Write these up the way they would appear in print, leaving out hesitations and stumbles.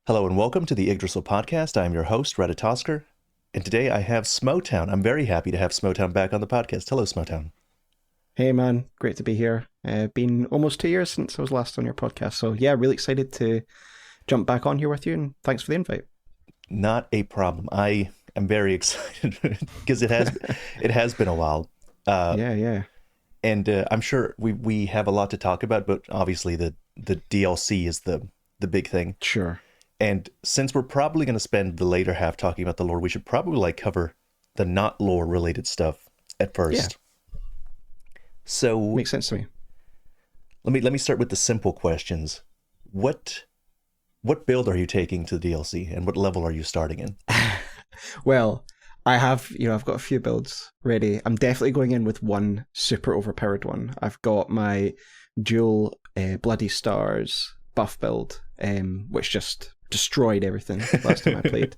Hello and welcome to the Yggdrasil podcast. I'm your host, Reddit Tosker, and today I have SmoughTown. I'm very happy to have SmoughTown back on the podcast. Hello, SmoughTown. Hey man, great to be here. Been almost 2 years since I was last on your podcast, so yeah, really excited to jump back on here with you, and thanks for the invite. Not a problem. I am very excited because it has been a while. Yeah. And I'm sure we have a lot to talk about, but obviously the DLC is the big thing. Sure. And since we're probably going to spend the later half talking about the lore, we should probably cover the not lore related stuff at first. Yeah. So Makes sense to me. let me start with the simple questions. What build are you taking to the DLC, and what level are you starting in? Well, I've got a few builds ready. I'm definitely going in with one super overpowered one. I've got my dual Bloody Stars buff build, which just destroyed everything last time I played.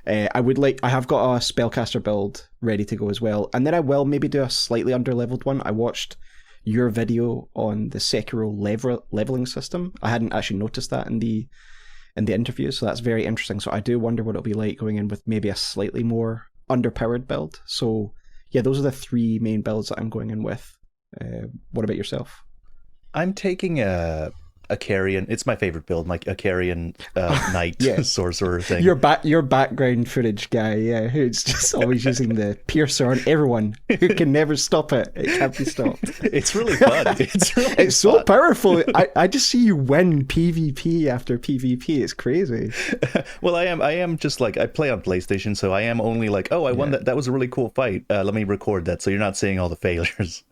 I have got a spellcaster build ready to go as well, and then I will maybe do a slightly underleveled one. I watched your video on the Sekiro leveling system. I hadn't actually noticed that in the interview, so that's very interesting. So I do wonder what it'll be like going in with maybe a slightly more underpowered build. So yeah, those are the three main builds that I'm going in with. What about yourself? I'm taking a Carrion. It's my favorite build, a Carrion knight Yeah. sorcerer thing. Your background footage guy, yeah, who's just always using the piercer on everyone, who can never stop it. It can't be stopped. It's really fun. It's so powerful. I just see you win PvP after PvP. It's crazy. Well, I am just I play on PlayStation, so I am only I won that. That was a really cool fight. Let me record that so you're not seeing all the failures.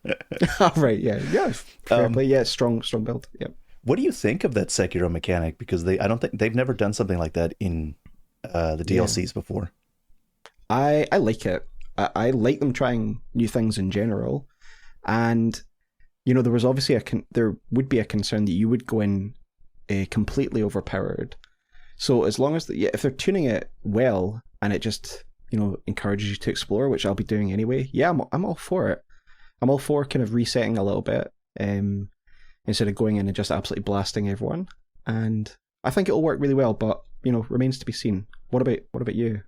All right, yeah. Fair play. Yeah, strong build. Yep. What do you think of that Sekiro mechanic? Because I don't think they've never done something like that in the DLCs before. I like it. I like them trying new things in general, and there was obviously there would be a concern that you would go in completely overpowered. So as long as if they're tuning it well and it just encourages you to explore, which I'll be doing anyway. Yeah, I'm all for it. I'm all for kind of resetting a little bit. Instead of going in and just absolutely blasting everyone. And I think it'll work really well, but remains to be seen. What about you?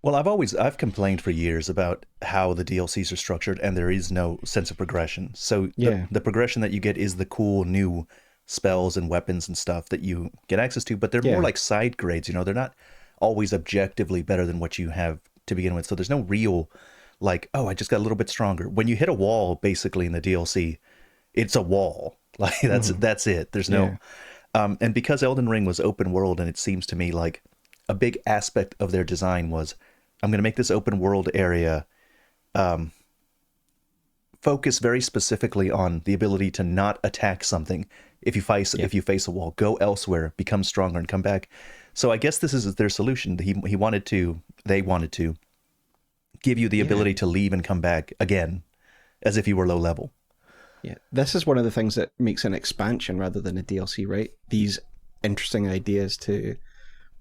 Well, I've complained for years about how the DLCs are structured and there is no sense of progression. So the progression that you get is the cool new spells and weapons and stuff that you get access to, but they're more like side grades, they're not always objectively better than what you have to begin with. So there's no real I just got a little bit stronger. When you hit a wall basically in the DLC, it's a wall. That's it. There's no and because Elden Ring was open world, and it seems to me like a big aspect of their design was, I'm going to make this open world area focus very specifically on the ability to not attack something if you face a wall, go elsewhere, become stronger, and come back. So I guess this is their solution. They wanted to give you the ability to leave and come back again as if you were low level. Yeah, this is one of the things that makes an expansion rather than a DLC, right? These interesting ideas to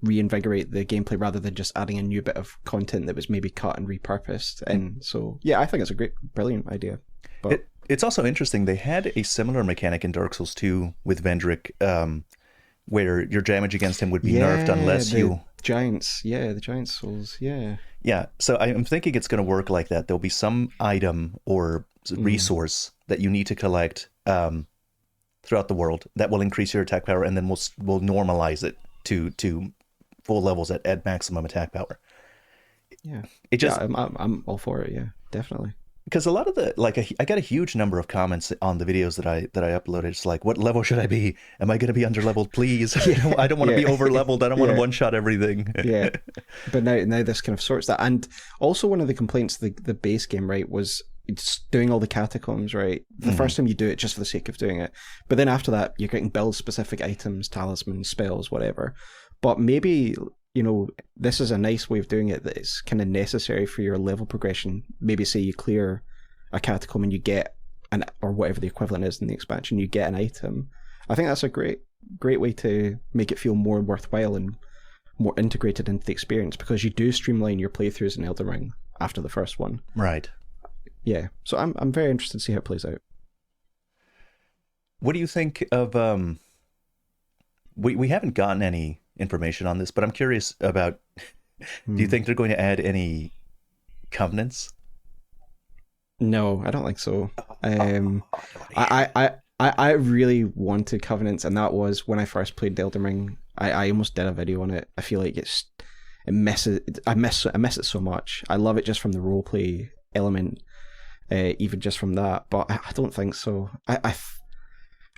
reinvigorate the gameplay rather than just adding a new bit of content that was maybe cut and repurposed. And so, yeah, I think it's a brilliant idea. But it's also interesting. They had a similar mechanic in Dark Souls 2 with Vendrick, where your damage against him would be nerfed unless you... the giant souls, yeah. Yeah, so I'm thinking it's going to work like that. There'll be some item or resource that you need to collect throughout the world that will increase your attack power, and then we'll normalize it to full levels at maximum attack power. Yeah, I'm all for it. Yeah, definitely. Because a lot of I got a huge number of comments on the videos that I uploaded. It's like, what level should I be? Am I going to be underleveled? Please, I don't want to be overleveled. I don't want to one shot everything. Yeah, but now this kind of sorts that. And also one of the complaints of the base game, right, was it's doing all the catacombs, right? The first time you do it just for the sake of doing it, but then after that you're getting build specific items, talismans, spells, whatever. But maybe this is a nice way of doing it that is kind of necessary for your level progression. Maybe say you clear a catacomb and you get or whatever the equivalent is in the expansion, you get an item. I think that's a great way to make it feel more worthwhile and more integrated into the experience, because you do streamline your playthroughs in Elden Ring after the first one. Right. Yeah. So I'm very interested to see how it plays out. What do you think of we haven't gotten any information on this, but I'm curious about. Do you think they're going to add any covenants? No, I don't think so. I really wanted covenants, and that was when I first played Elden Ring. I almost did a video on it. I feel like it messes. I miss it so much. I love it just from the roleplay element, even just from that. But I don't think so.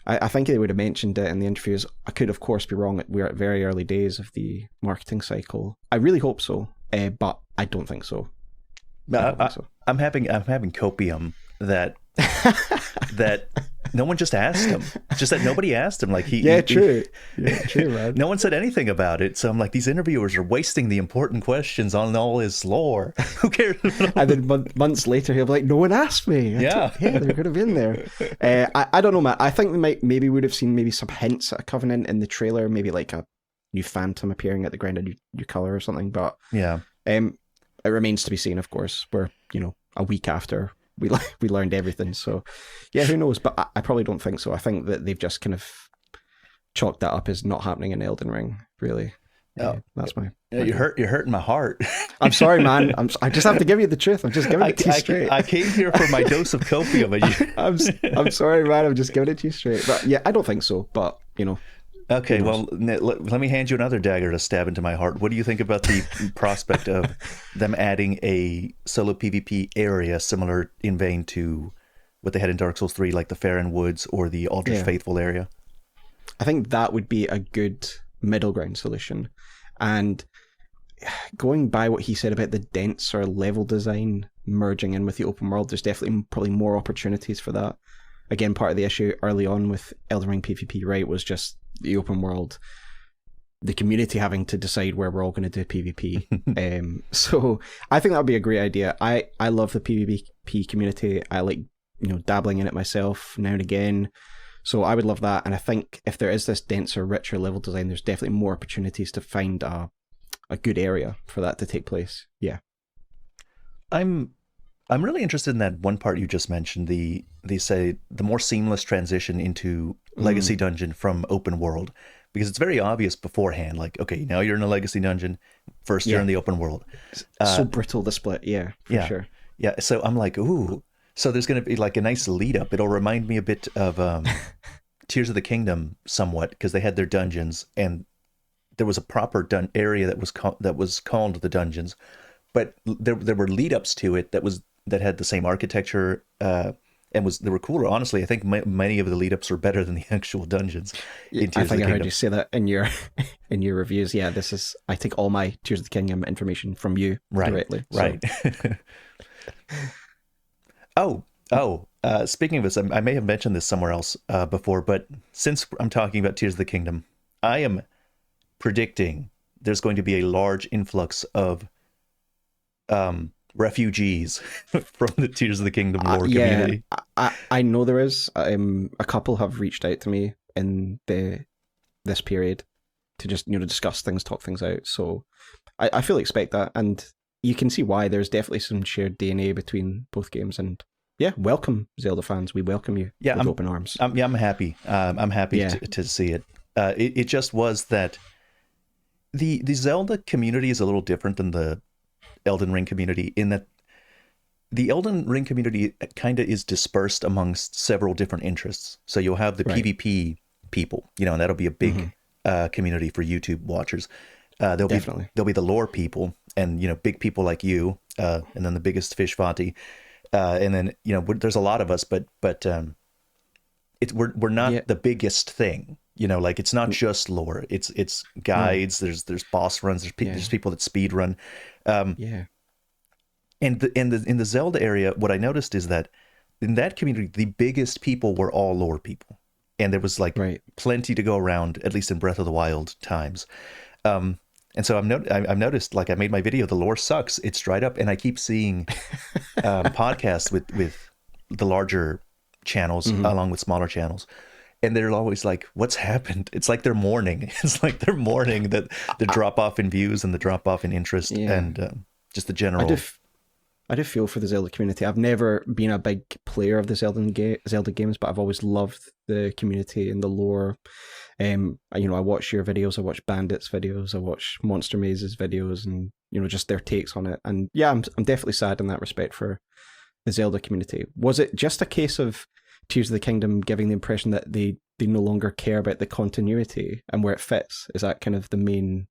I think they would have mentioned it in the interviews. I could, of course, be wrong. We're at very early days of the marketing cycle. I really hope so, but I don't think so. I'm having copium that that no one just asked him. Just that nobody asked him. Like true, man. No one said anything about it. So I'm like, these interviewers are wasting the important questions on all his lore. Who cares? And then months later, he'll be like, "No one asked me." Yeah, they could have been there. I don't know, Matt. I think we maybe would have seen maybe some hints at a covenant in the trailer. Maybe like a new phantom appearing at the ground, a new color or something. But yeah, it remains to be seen. Of course, we're a week after we learned everything. So yeah, who knows? But I probably don't think so. I think that they've just kind of chalked that up as not happening in Elden Ring. Really, that's my. You're hurting my heart. I'm sorry, man. I just have to give you the truth. I'm just giving it to you straight. I came here for my dose of copium. I'm sorry, man. I'm just giving it to you straight. But yeah, I don't think so. But Okay, well, let me hand you another dagger to stab into my heart. What do you think about the prospect of them adding a solo PvP area similar in vein to what they had in Dark Souls 3, like the Farron Woods or the Aldrich Faithful area? I think that would be a good middle ground solution. And going by what he said about the denser level design merging in with the open world, there's definitely probably more opportunities for that. Again, part of the issue early on with Elden Ring PvP, right, was just the open world, the community having to decide where we're all going to do PvP. So I think that would be a great idea. I love the PvP community. I like dabbling in it myself now and again. So I would love that. And I think if there is this denser, richer level design, there's definitely more opportunities to find a good area for that to take place. Yeah. I'm really interested in that one part you just mentioned. They say the more seamless transition into Legacy Dungeon from open world, because it's very obvious beforehand. Like, okay, now you're in a Legacy Dungeon. First, you're in the open world. So brittle the split, for sure. Yeah, so I'm like, ooh. So there's going to be like a nice lead up. It'll remind me a bit of Tears of the Kingdom somewhat, because they had their dungeons and there was a proper area that was called the dungeons, but there were lead ups to it that had the same architecture and they were cooler. Honestly, I think many of the lead ups are better than the actual dungeons. I think I heard you say that in your reviews. Yeah, I take all my Tears of the Kingdom information from you directly. Right. Speaking of this, I may have mentioned this somewhere else before, but since I'm talking about Tears of the Kingdom, I am predicting there's going to be a large influx of refugees from the Tears of the Kingdom lore community. I know there is. A couple have reached out to me in this period to just discuss things, talk things out. So I fully expect that, and you can see why. There's definitely some shared DNA between both games, and yeah, welcome Zelda fans. We welcome you with open arms. I'm happy. I'm happy to see it. It just was that the Zelda community is a little different than the Elden Ring community, in that the Elden Ring community kind of is dispersed amongst several different interests. So you'll have the PvP people, and that'll be a big community for YouTube watchers. There'll be the lore people, and big people like you, and then the biggest fish Vati, and then there's a lot of us, but we're not the biggest thing. Like it's not just lore. It's guides. There's boss runs. There's people that speed run. And in the Zelda area, what I noticed is that in that community, the biggest people were all lore people, and there was plenty to go around, at least in Breath of the Wild times. And so I've noticed, like, I made my video, the lore sucks. It's dried up, and I keep seeing podcasts with the larger channels along with smaller channels. And they're always like, what's happened? It's like they're mourning. It's like they're mourning the drop off in views and the drop off in interest and just the general. I do feel for the Zelda community. I've never been a big player of the Zelda games, but I've always loved the community and the lore. I watch your videos, I watch Bandit's videos, I watch Monster Maze's videos, and just their takes on it. And yeah, I'm definitely sad in that respect for the Zelda community. Was it just a case of Tears of the Kingdom giving the impression that they no longer care about the continuity and where it fits? Is that kind of the main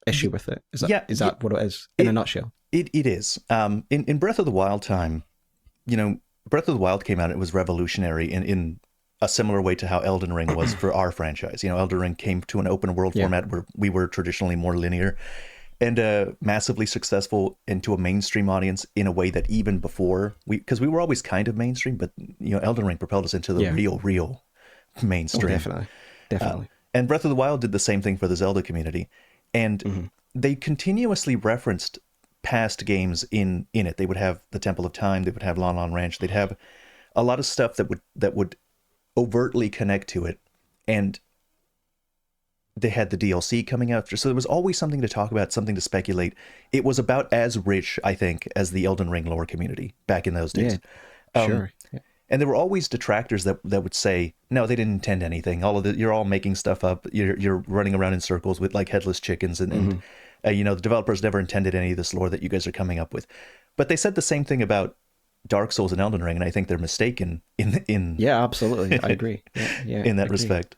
issue with it? Is that what it is in a nutshell? It is. In Breath of the Wild time, Breath of the Wild came out, it was revolutionary in a similar way to how Elden Ring was for our franchise. Elden Ring came to an open world format where we were traditionally more linear, and massively successful into a mainstream audience in a way that even before because we were always kind of mainstream, but Elden Ring propelled us into the real mainstream. Oh, definitely. And Breath of the Wild did the same thing for the Zelda community, and they continuously referenced past games in it. They would have the Temple of Time, they would have Lon Lon Ranch, they'd have a lot of stuff that would overtly connect to it, and they had the DLC coming out, so there was always something to talk about, something to speculate. It was about as rich, I think, as the Elden Ring lore community back in those days. Sure. And there were always detractors that would say, no, they didn't intend anything. All of you're all making stuff up. You're running around in circles with like headless chickens, and the developers never intended any of this lore that you guys are coming up with. But they said the same thing about Dark Souls and Elden Ring, and I think they're mistaken in yeah, absolutely, I agree. In that respect.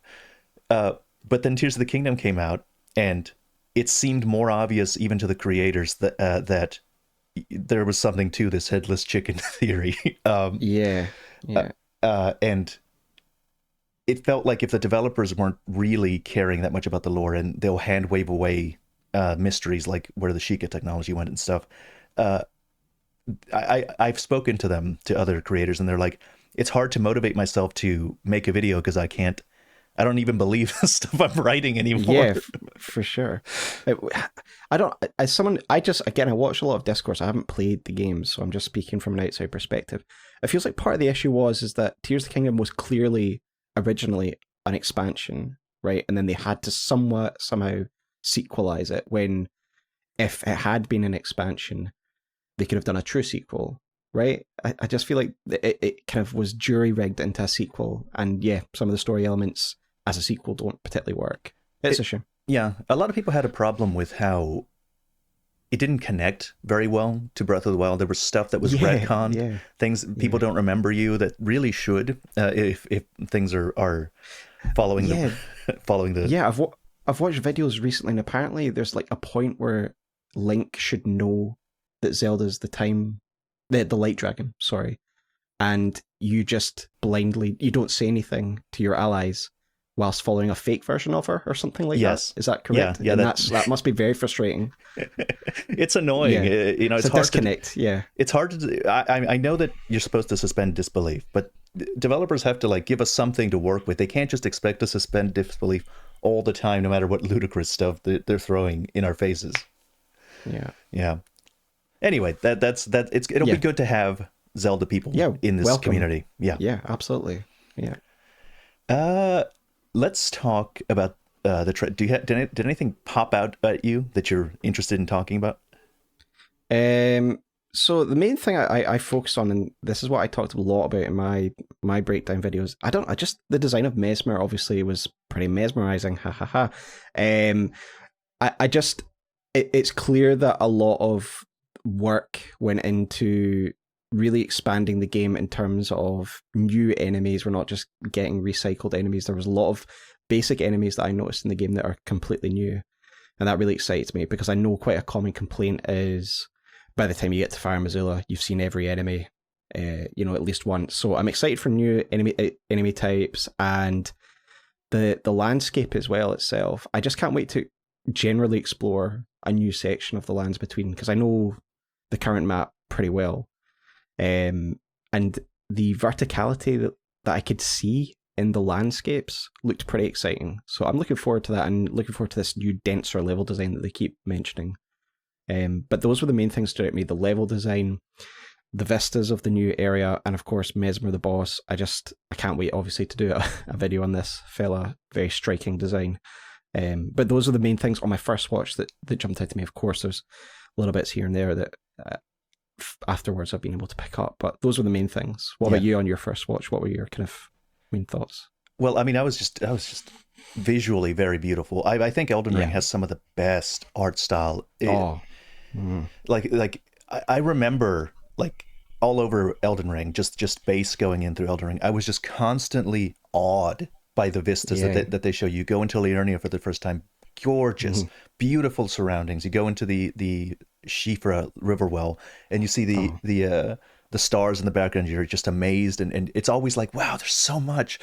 But then Tears of the Kingdom came out, and it seemed more obvious even to the creators that there was something to this headless chicken theory. And it felt like if the developers weren't really caring that much about the lore, and they'll hand wave away mysteries like where the Sheikah technology went and stuff. I've spoken to them, to other creators, and they're like, it's hard to motivate myself to make a video because I don't even believe the stuff I'm writing anymore. Yeah, for sure. I watch a lot of discourse. I haven't played the games, so I'm just speaking from an outside perspective. It feels like part of the issue is that Tears of the Kingdom was clearly originally an expansion, right? And then they had to somehow sequelize it, when if it had been an expansion, they could have done a true sequel, right? I just feel like it kind of was jury-rigged into a sequel, and some of the story elements as a sequel don't particularly work. It's a shame. Yeah, a lot of people had a problem with how it didn't connect very well to Breath of the Wild. There was stuff that was retconned, things people don't remember you that really should, if things are following the... Yeah, I've watched videos recently, and apparently there's like a point where Link should know that Zelda's the Light Dragon, sorry, and you just blindly, you don't say anything to your allies whilst following a fake version of her or something like that. Is that correct? Yeah, that must be very frustrating. It's annoying. It's a hard disconnect. It's hard to do. I know that you're supposed to suspend disbelief, but developers have to give us something to work with. They can't just expect to suspend disbelief all the time, no matter what ludicrous stuff they're throwing in our faces. Yeah. Anyway, it'll be good to have Zelda people in this community. Yeah, absolutely. Yeah. Let's talk about the did anything pop out at you that you're interested in talking about? So the main thing I focused on, and this is what I talked a lot about in my breakdown videos. The design of Messmer obviously was pretty mesmerizing. It's clear that a lot of work went into really expanding the game in terms of new enemies. We're not just getting recycled enemies. There was a lot of basic enemies that I noticed in the game that are completely new, and that really excites me, because I know quite a common complaint is by the time you get to Fire Missoula, you've seen every enemy at least once. So I'm excited for new enemy types, and the landscape as well itself. I just can't wait to generally explore a new section of the lands between, because I know the current map pretty well, and the verticality that I could see in the landscapes looked pretty exciting. So I'm looking forward to that, and looking forward to this new denser level design that they keep mentioning. But those were the main things to stood out me: the level design, the vistas of the new area, and of course Messmer the boss. I can't wait, obviously, to do a video on this fella. Very striking design. But those are the main things on my first watch that jumped out to me. Of course, there's little bits here and there that afterwards I've been able to pick up. But those were the main things. What about you on your first watch? What were your kind of main thoughts? Well, I mean, I was just visually very beautiful. I think Elden Ring has some of the best art style. Like I remember like all over Elden Ring, just base going in through Elden Ring, I was just constantly awed by the vistas that they show you. Go into Liurnia for the first time, gorgeous, beautiful surroundings. You go into the Shifra Riverwell, and you see the stars in the background. You're just amazed, and it's always like, wow, there's so much.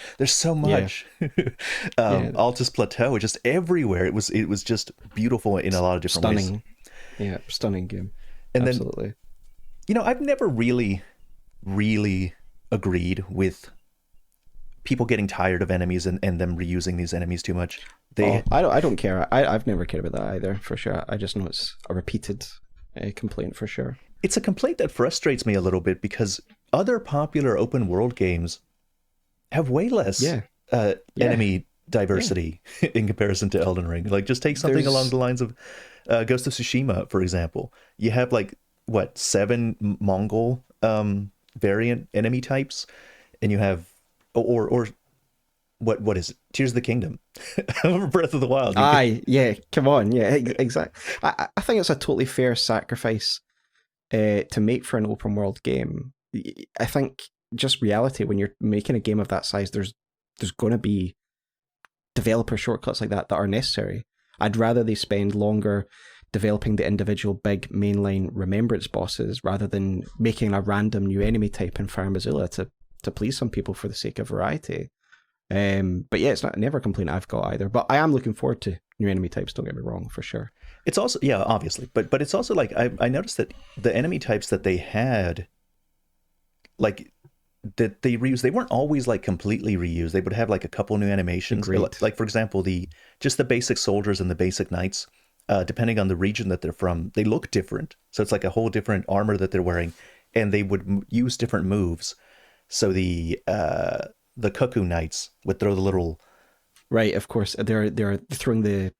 Altus Plateau, just everywhere. It was just beautiful in a lot of different ways. Yeah, stunning game. And absolutely. Then, I've never really agreed with people getting tired of enemies and them reusing these enemies too much. I don't care. I've never cared about that either, for sure. I just know it's a repeated complaint, for sure. It's a complaint that frustrates me a little bit because other popular open world games have way less enemy diversity in comparison to Elden Ring. Like, just take something along the lines of Ghost of Tsushima, for example. You have 7 Mongol variant enemy types, and you have or what is it? Tears of the Kingdom, Breath of the Wild. Come on, exactly. I think it's a totally fair sacrifice to make for an open world game. I think just reality, when you're making a game of that size, there's going to be developer shortcuts like that are necessary. I'd rather they spend longer developing the individual big mainline remembrance bosses rather than making a random new enemy type in Fire Mozilla to please some people for the sake of variety. But yeah, it's never a complaint I've got either. But I am looking forward to new enemy types, don't get me wrong, for sure. It's also, obviously, but it's also like I noticed that the enemy types that they had, like, that they reused, they weren't always like completely reused. They would have like a couple new animations. Agreed. Like, for example, the basic soldiers and the basic knights, depending on the region that they're from, they look different. So it's like a whole different armor that they're wearing, and they would use different moves. So the Cuckoo Knights would throw the little... Right, of course. They're throwing the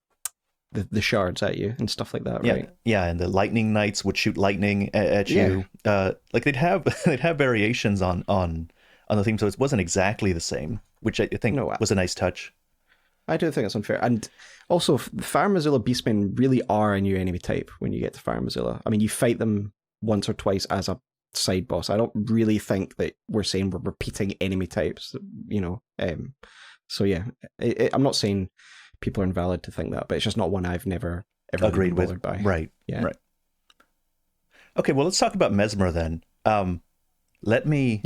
shards at you and stuff like that, right? Yeah, and the Lightning Knights would shoot lightning at you. Like they'd have variations on the theme, so it wasn't exactly the same, which I think was a nice touch. I do think it's unfair. And also, Fire Mozilla Beastmen really are a new enemy type when you get to Fire Mozilla. I mean, you fight them once or twice as a side boss. I don't really think that we're saying we're repeating enemy types, so yeah, I'm not saying people are invalid to think that, but it's just not one I've never ever agreed with. By. Right. Okay, well, let's talk about Messmer then. Let me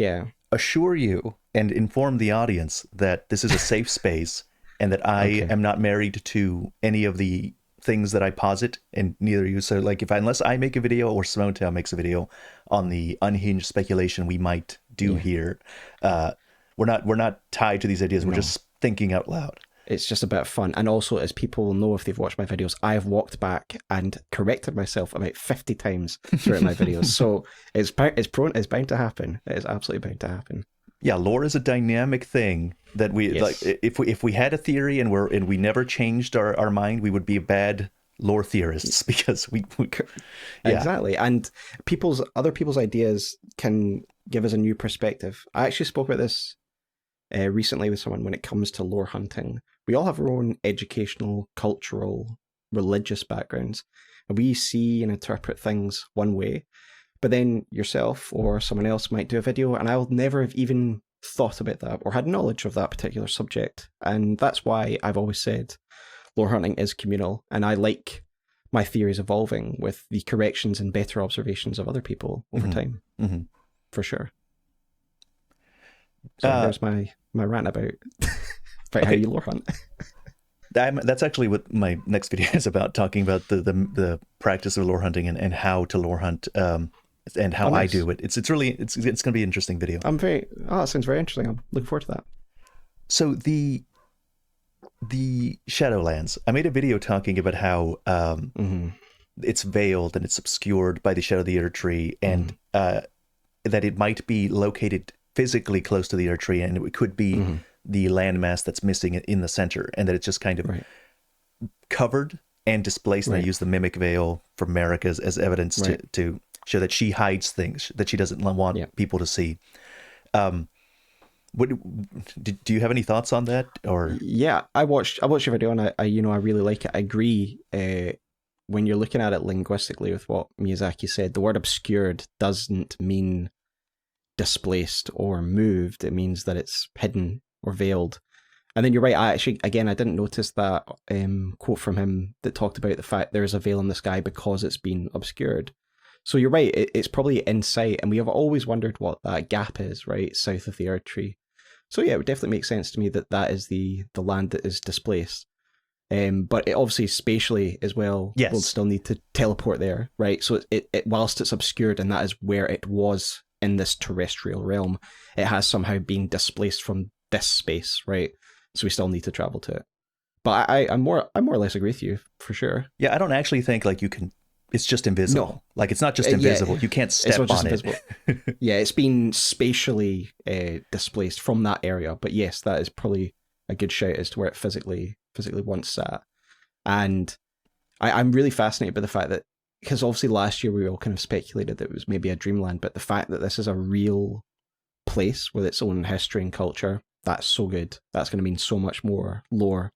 assure you and inform the audience that this is a safe space and that I am not married to any of the things that I posit, and neither you. So, like, unless I make a video or SmoughTown makes a video on the unhinged speculation we might do here, we're not tied to these ideas. We're just thinking out loud. It's just a bit of fun. And also, as people will know if they've watched my videos, I've walked back and corrected myself about 50 times throughout my videos. So it's bound to happen. It is absolutely bound to happen. Yeah, lore is a dynamic thing that we like. If we had a theory and we never changed our mind, we would be bad lore theorists because we exactly. And other people's ideas can give us a new perspective. I actually spoke about this recently with someone when it comes to lore hunting. We all have our own educational, cultural, religious backgrounds, and we see and interpret things one way. But then yourself or someone else might do a video, and I'll never have even thought about that or had knowledge of that particular subject. And that's why I've always said lore hunting is communal, and I like my theories evolving with the corrections and better observations of other people over time, for sure. So there's my rant about how you lore hunt. That's actually what my next video is about, talking about the practice of lore hunting and how to lore hunt, and how I do it. It's going to be an interesting video. That sounds very interesting. I'm looking forward to that. So the Shadowlands, I made a video talking about how it's veiled and it's obscured by the Shadow of the Ear Tree, and that it might be located physically close to the Ear Tree, and it could be the landmass that's missing in the center, and that it's just kind of covered and displaced. And I use the mimic veil from Marika as evidence to show that she hides things that she doesn't want people to see. What do you have any thoughts on that? Or yeah, I watched your video, and I really like it. I agree. When you're looking at it linguistically with what Miyazaki said, the word obscured doesn't mean displaced or moved. It means that it's hidden or veiled. And then you're right. I didn't notice that quote from him that talked about the fact there is a veil in the sky because it's been obscured. So you're right. It's probably in sight, and we have always wondered what that gap is, right, south of the Erd Tree. So yeah, it would definitely make sense to me that is the land that is displaced. But it obviously spatially as well, will still need to teleport there, right? So it whilst it's obscured, and that is where it was in this terrestrial realm, it has somehow been displaced from this space, right? So we still need to travel to it. But I more or less agree with you for sure. Yeah, I don't actually think like you can. It's just invisible. No. Like it's not just invisible. You can't step on it. Yeah, it's been spatially displaced from that area. But yes, that is probably a good shout as to where it physically once sat. And I'm really fascinated by the fact that, because obviously last year we all kind of speculated that it was maybe a dreamland, but the fact that this is a real place with its own history and culture, that's so good. That's going to mean so much more lore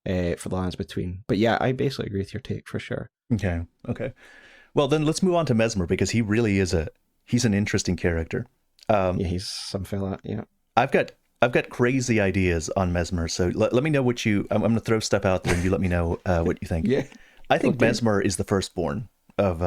for the lands between. But yeah, I basically agree with your take for sure. Okay. Well, then let's move on to Messmer, because he really is he's an interesting character. Yeah, he's some fella. Yeah. I've got crazy ideas on Messmer, so let me know what I'm going to throw stuff out there, and you let me know what you think. Yeah. I think Messmer is the firstborn of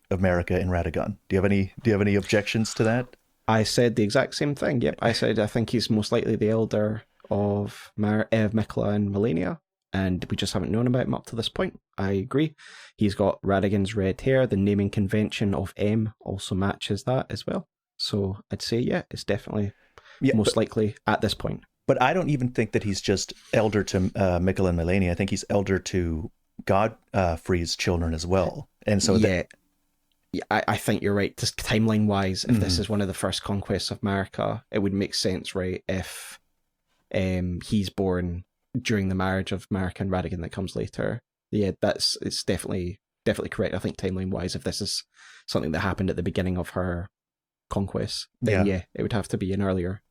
Marika and Radagon. Do you have any objections to that? I said the exact same thing. Yep. I said I think he's most likely the elder of Miquella and Malenia, and we just haven't known about him up to this point. I agree. He's got Radagon's red hair. The naming convention of M also matches that as well. So I'd say, yeah, it's definitely most likely at this point. But I don't even think that he's just elder to Miquella and Malenia. I think he's elder to Godfrey's children as well. And so I think you're right. Just timeline-wise, if this is one of the first conquests of Marika, it would make sense, right, if he's born during the marriage of Marika and Radagon that comes later. Yeah, it's definitely correct. I think timeline-wise, if this is something that happened at the beginning of her conquest, then it would have to be an earlier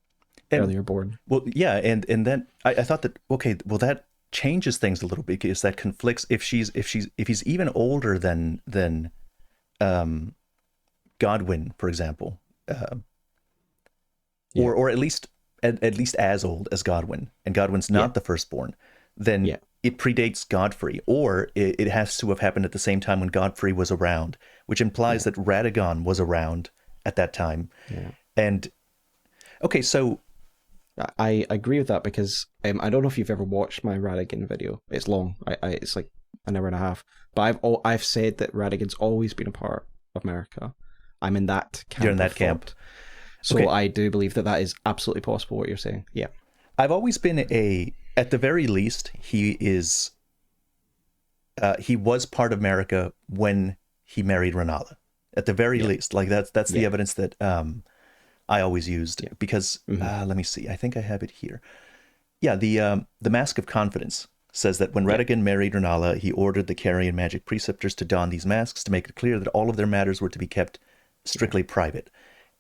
born. Well, yeah, and then I thought that, okay, well, that changes things a little bit, because that conflicts if he's even older than Godwyn, for example, or at least as old as Godwyn, and Godwyn's not the firstborn, then it predates Godfrey, or it has to have happened at the same time when Godfrey was around, which implies that Radagon was around at that time. Yeah. And okay, so I agree with that, because I don't know if you've ever watched my Radagon video. It's long. It's like an hour and a half. But I've said that Radagon's always been a part of Marika. I'm in that camp. You're in that camp. So I do believe that is absolutely possible, what you're saying. Yeah. I've always been at the very least, he was part of Marika when he married Renala. At the very least, like that's the evidence that I always used, because let me see, I think I have it here. Yeah, the Mask of Confidence says that when Radagon married Renala, he ordered the Carian magic preceptors to don these masks to make it clear that all of their matters were to be kept strictly private.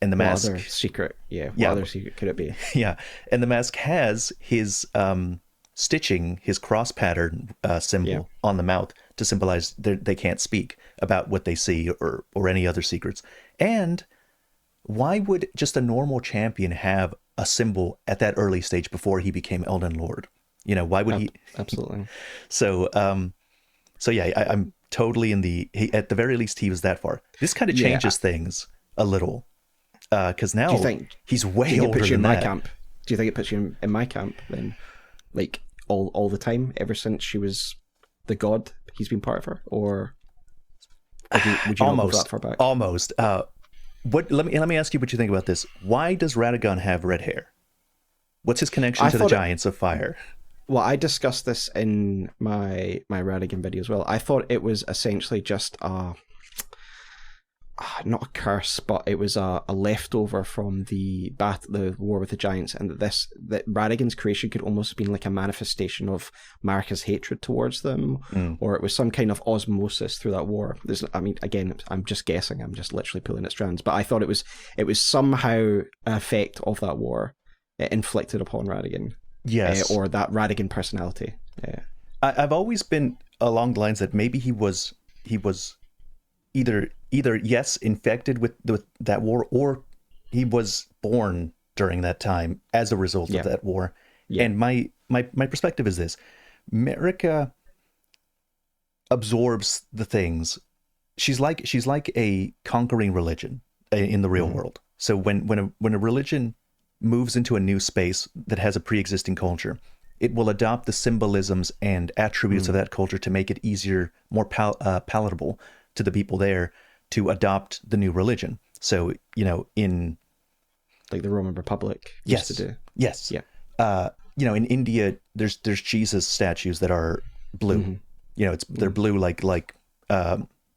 And the mask, other secret, what other secret could it be? Yeah, and the mask has his stitching, his cross pattern symbol on the mouth to symbolize they can't speak about what they see or any other secrets. And why would just a normal champion have a symbol at that early stage before he became Elden Lord? You know, why would he? Absolutely. So yeah, I'm totally at the very least, he was that far. This kind of changes things a little, because now he's way older than that. Camp? Do you think it puts you in my camp then? Like all the time, ever since she was the god, he's been part of her, or would you not go that far back? Almost. Let me ask you what you think about this. Why does Radagon have red hair? What's his connection to the Giants of Fire? Well, I discussed this in my Radagon video as well. I thought it was essentially just not a curse, but it was a leftover from the war with the giants, and that Radagon's creation could almost have been like a manifestation of Marika's hatred towards them, or it was some kind of osmosis through that war. Again, I'm just guessing. I'm just literally pulling at strands, but I thought it was somehow an effect of that war inflicted upon Radagon. Yes, or that Radagon personality. Yeah, I've always been along the lines that maybe he was either yes, infected with that war, or he was born during that time as a result of that war. Yeah. And my perspective is this: Marika absorbs the things. She's like a conquering religion in the real world. So when a religion moves into a new space that has a pre-existing culture, it will adopt the symbolisms and attributes of that culture to make it easier, more palatable to the people there to adopt the new religion. So, in like the Roman Republic used to do. Yes. Yeah. In India, there's Jesus statues that are blue. They're blue like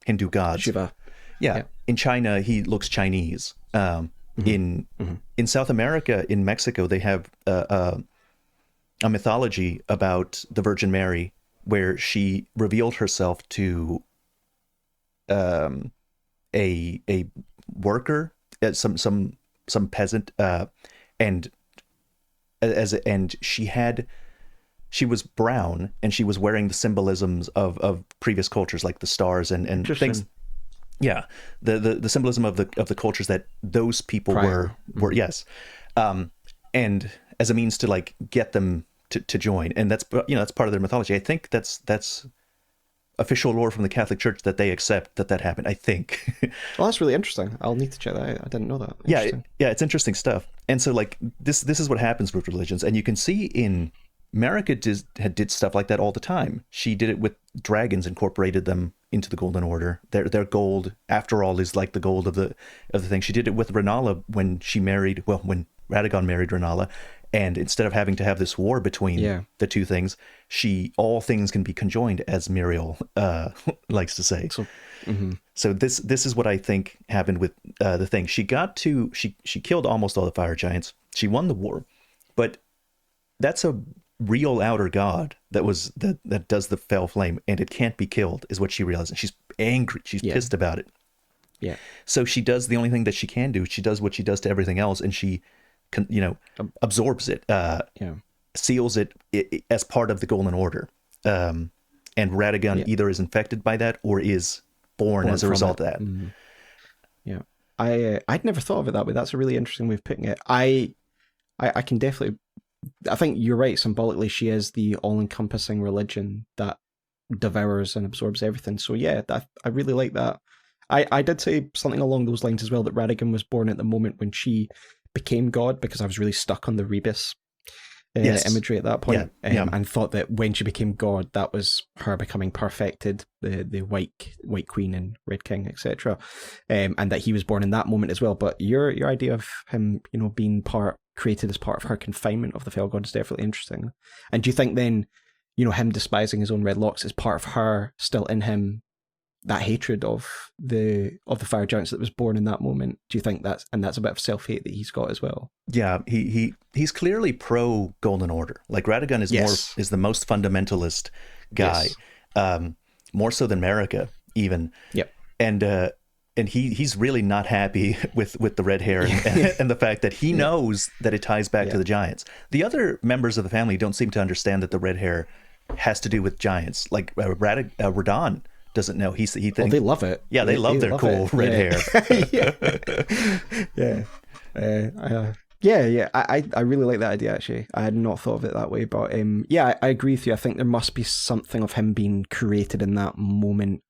Hindu gods. Shiva. Yeah. In China, he looks Chinese. In South America, in Mexico, they have a mythology about the Virgin Mary where she revealed herself to a worker, some peasant, and she was brown, and she was wearing the symbolisms of previous cultures, like the stars and things. Yeah, the symbolism of the cultures that those people were yes, and as a means to like get them to join, and that's that's part of their mythology. I think that's official lore from the Catholic Church that they accept that happened, I think. Well, that's really interesting. I'll need to check that out. I didn't know that. Yeah, it's interesting stuff. And so like this is what happens with religions, and you can see in Marika did stuff like that all the time. She did it with dragons, incorporated them into the Golden Order. Their gold, after all, is like the gold of the thing. She did it with Rennala when Radagon married Rennala, and instead of having to have this war between the two things, all things can be conjoined, as Muriel likes to say. So this is what I think happened with the thing. She killed almost all the fire giants. She won the war, but that's a real outer god that does the fell flame, and it can't be killed, is what she realized. And she's angry. She's pissed about it. Yeah. So she does the only thing that she can do. She does what she does to everything else, and she absorbs it, seals it as part of the Golden Order. And Radagon either is infected by that or is born as a result of that. Yeah. I'd never thought of it that way. That's a really interesting way of putting it. I can definitely, I think you're right. Symbolically, she is the all-encompassing religion that devours and absorbs everything. So yeah, I really like that. I did say something along those lines as well, that Radagon was born at the moment when she became God, because I was really stuck on the Rebus imagery at that point, and thought that when she became God, that was her becoming perfected, the white queen and red king, etc., and that he was born in that moment as well. But your idea of him, being created as part of her confinement of the Fell God is definitely interesting. And do you think then, him despising his own red locks is part of her still in him, that hatred of the fire giants that was born in that moment? Do you think that's a bit of self-hate that he's got as well? Yeah, he's clearly pro Golden Order. Like Radagon is the most fundamentalist guy, more so than Marika even. Yep. And he's really not happy with the red hair and the fact that he knows that it ties back to the giants. The other members of the family don't seem to understand that the red hair has to do with giants. Like Radon doesn't know. He thinks, they love it. Yeah, they love their cool red hair. I really like that idea, actually. I had not thought of it that way, but I agree with you. I think there must be something of him being created in that moment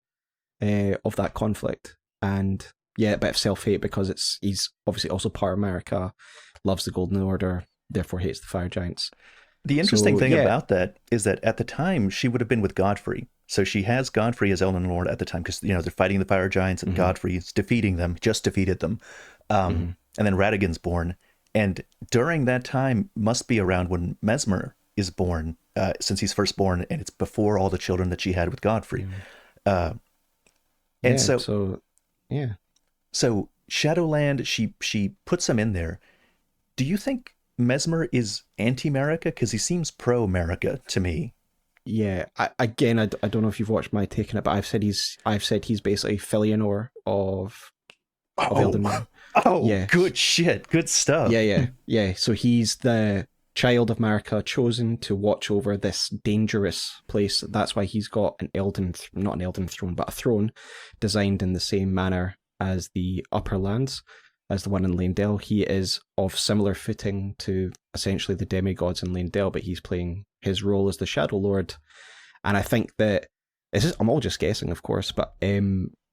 of that conflict, and a bit of self-hate, because he's obviously also part of America, loves the Golden Order, therefore hates the fire giants. The interesting thing about that is that at the time she would have been with Godfrey. So she has Godfrey as Elden Lord at the time, because they're fighting the fire giants, and Godfrey's defeating them, just defeated them. And then Radagon's born. And during that time must be around when Messmer is born, since he's first born, and it's before all the children that she had with Godfrey. So Shadowland, she puts him in there. Do you think Messmer is anti-Marika? Because he seems pro-Marika to me. Yeah, I don't know if you've watched my take on it, but I've said he's basically Filianor of Elden Ring. Oh, yeah. Good shit. Good stuff. Yeah. So he's the child of Marika, chosen to watch over this dangerous place. That's why he's got not an Elden throne, but a throne designed in the same manner as the upper lands, as the one in Leyndell. He is of similar footing to essentially the demigods in Leyndell, but he's playing his role as the Shadow Lord. And I think that I'm all just guessing, of course, but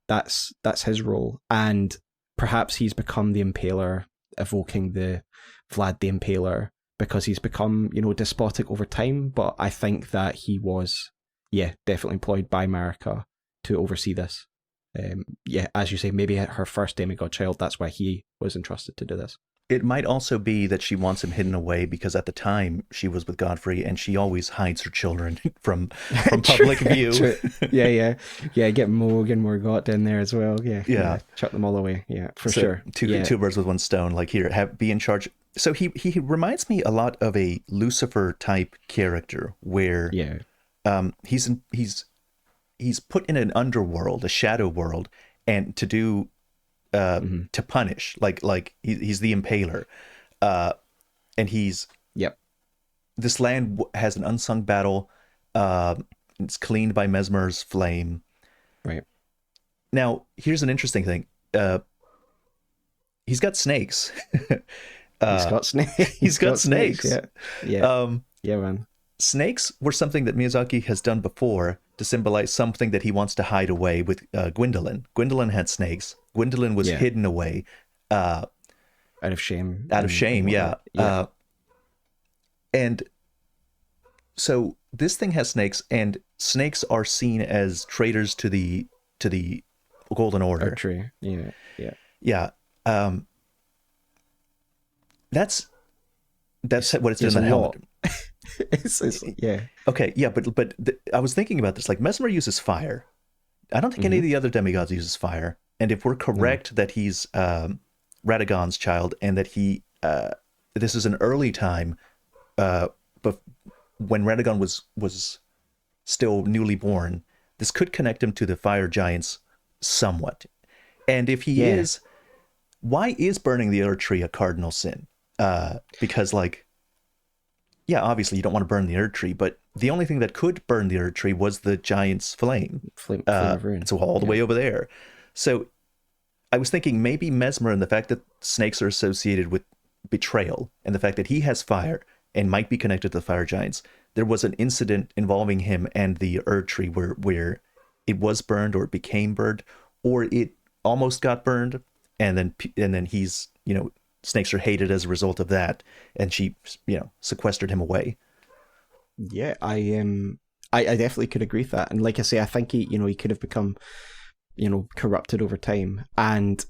that's his role. And perhaps he's become the Impaler, evoking the Vlad the Impaler, because he's become, despotic over time. But I think that he was, definitely employed by Marika to oversee this. As you say, maybe her first demigod child, that's why he was entrusted to do this. It might also be that she wants him hidden away because at the time she was with Godfrey and she always hides her children from public view. Yeah. Get Moog and Morgott in there as well. Yeah. Chuck them all away. Yeah, for sure. Two birds with one stone. Like, here, be in charge. So he reminds me a lot of a Lucifer type character where he's put in an underworld, a shadow world, and to do to punish, like he's the Impaler, and he's this land has an unsung battle. It's cleaned by Messmer's flame. Right. Now, here's an interesting thing. He's got snakes. He's got snakes. He's got snakes. Yeah, man. Snakes were something that Miyazaki has done before to symbolize something that he wants to hide away with Gwyndolin. Gwyndolin had snakes. Gwyndolin was hidden away. Out of shame. Yeah. And so this thing has snakes, and snakes are seen as traitors to the Golden Order. Archery. Yeah. That's what it's in the helmet. Okay, yeah, but I was thinking about this. Like, Messmer uses fire. I don't think any of the other demigods uses fire. And if we're correct that he's Radagon's child, and that this is an early time, but when Radagon was still newly born, this could connect him to the fire giants somewhat. And if he is, why is burning the Ur Tree a cardinal sin? Because, like, obviously you don't want to burn the Ur Tree, but the only thing that could burn the Ur Tree was the giant's flame of ruin. So all the way over there. So I was thinking maybe Messmer, and the fact that snakes are associated with betrayal, and the fact that he has fire and might be connected to the fire giants, there was an incident involving him and the Ur Tree where it was burned, or it became burned, or it almost got burned, and then he's, snakes are hated as a result of that, and she, sequestered him away. Yeah, I definitely could agree with that. And like I say, I think he could have become, corrupted over time. And,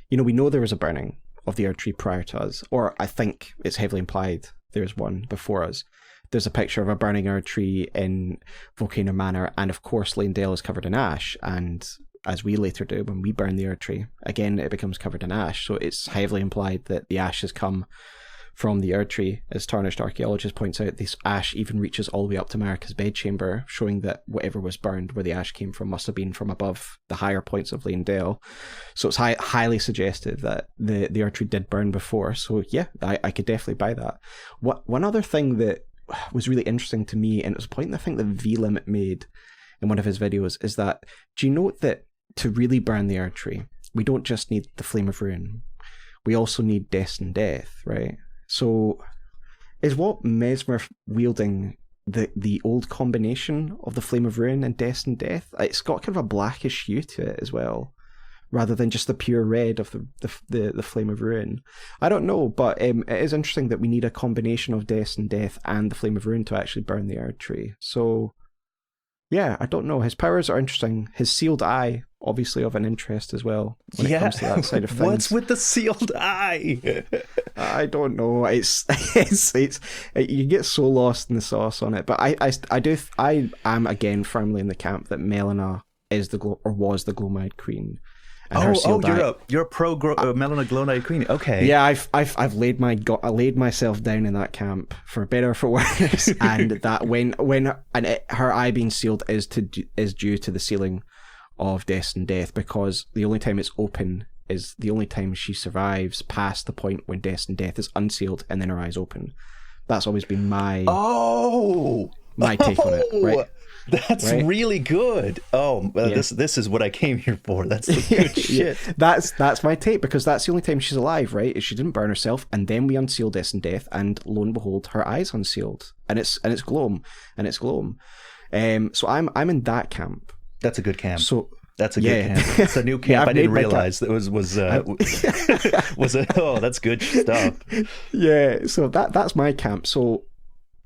we know there was a burning of the Ur Tree prior to us, or I think it's heavily implied there's one before us. There's a picture of a burning Ur Tree in Volcano Manor, and of course Leyndell is covered in ash, and as we later do when we burn the Ur Tree, again it becomes covered in ash. So it's heavily implied that the ash has come from the Ur Tree. As Tarnished Archaeologist points out, this ash even reaches all the way up to Marika's bedchamber, showing that whatever was burned, where the ash came from, must have been from above the higher points of Leyndell. So it's highly suggestive that the Ur Tree did burn before. So yeah, I could definitely buy that. One other thing that was really interesting to me, and it was a point that I think that V-Limit made in one of his videos, is that, do you note that to really burn the Ur Tree, we don't just need the Flame of Ruin, we also need Destined Death, right? So is what Messmer wielding the old combination of the Flame of Ruin and Destined Death? It's got kind of a blackish hue to it as well, rather than just the pure red of the Flame of Ruin. I don't know, but it is interesting that we need a combination of Destined Death and the Flame of Ruin to actually burn the Ur Tree. So yeah, I don't know. His powers are interesting. His sealed eye, obviously, of an interest as well when it comes to that side of things. What's with the sealed eye? I don't know. It's you get so lost in the sauce on it. But I am again firmly in the camp that Melina is was the Glomide Queen, and her sealed eye. You're a pro Melina Glownight Queen. Okay. Yeah, I've laid myself down in that camp for better or for worse, and that her eye being sealed is due to the sealing of Destined Death, because the only time it's open is the only time she survives past the point when Destined Death is unsealed and then her eyes open. That's always been my take on it. Right. That's really good. This is what I came here for. That's the good shit. That's my take, because that's the only time she's alive, right? Is she didn't burn herself, and then we unseal Destined Death, and lo and behold, her eyes unsealed, and it's Gloam. So I'm in that camp. That's a good camp. So that's a good camp. It's a new camp. I didn't realize that that's good stuff. Yeah. So that's my camp. So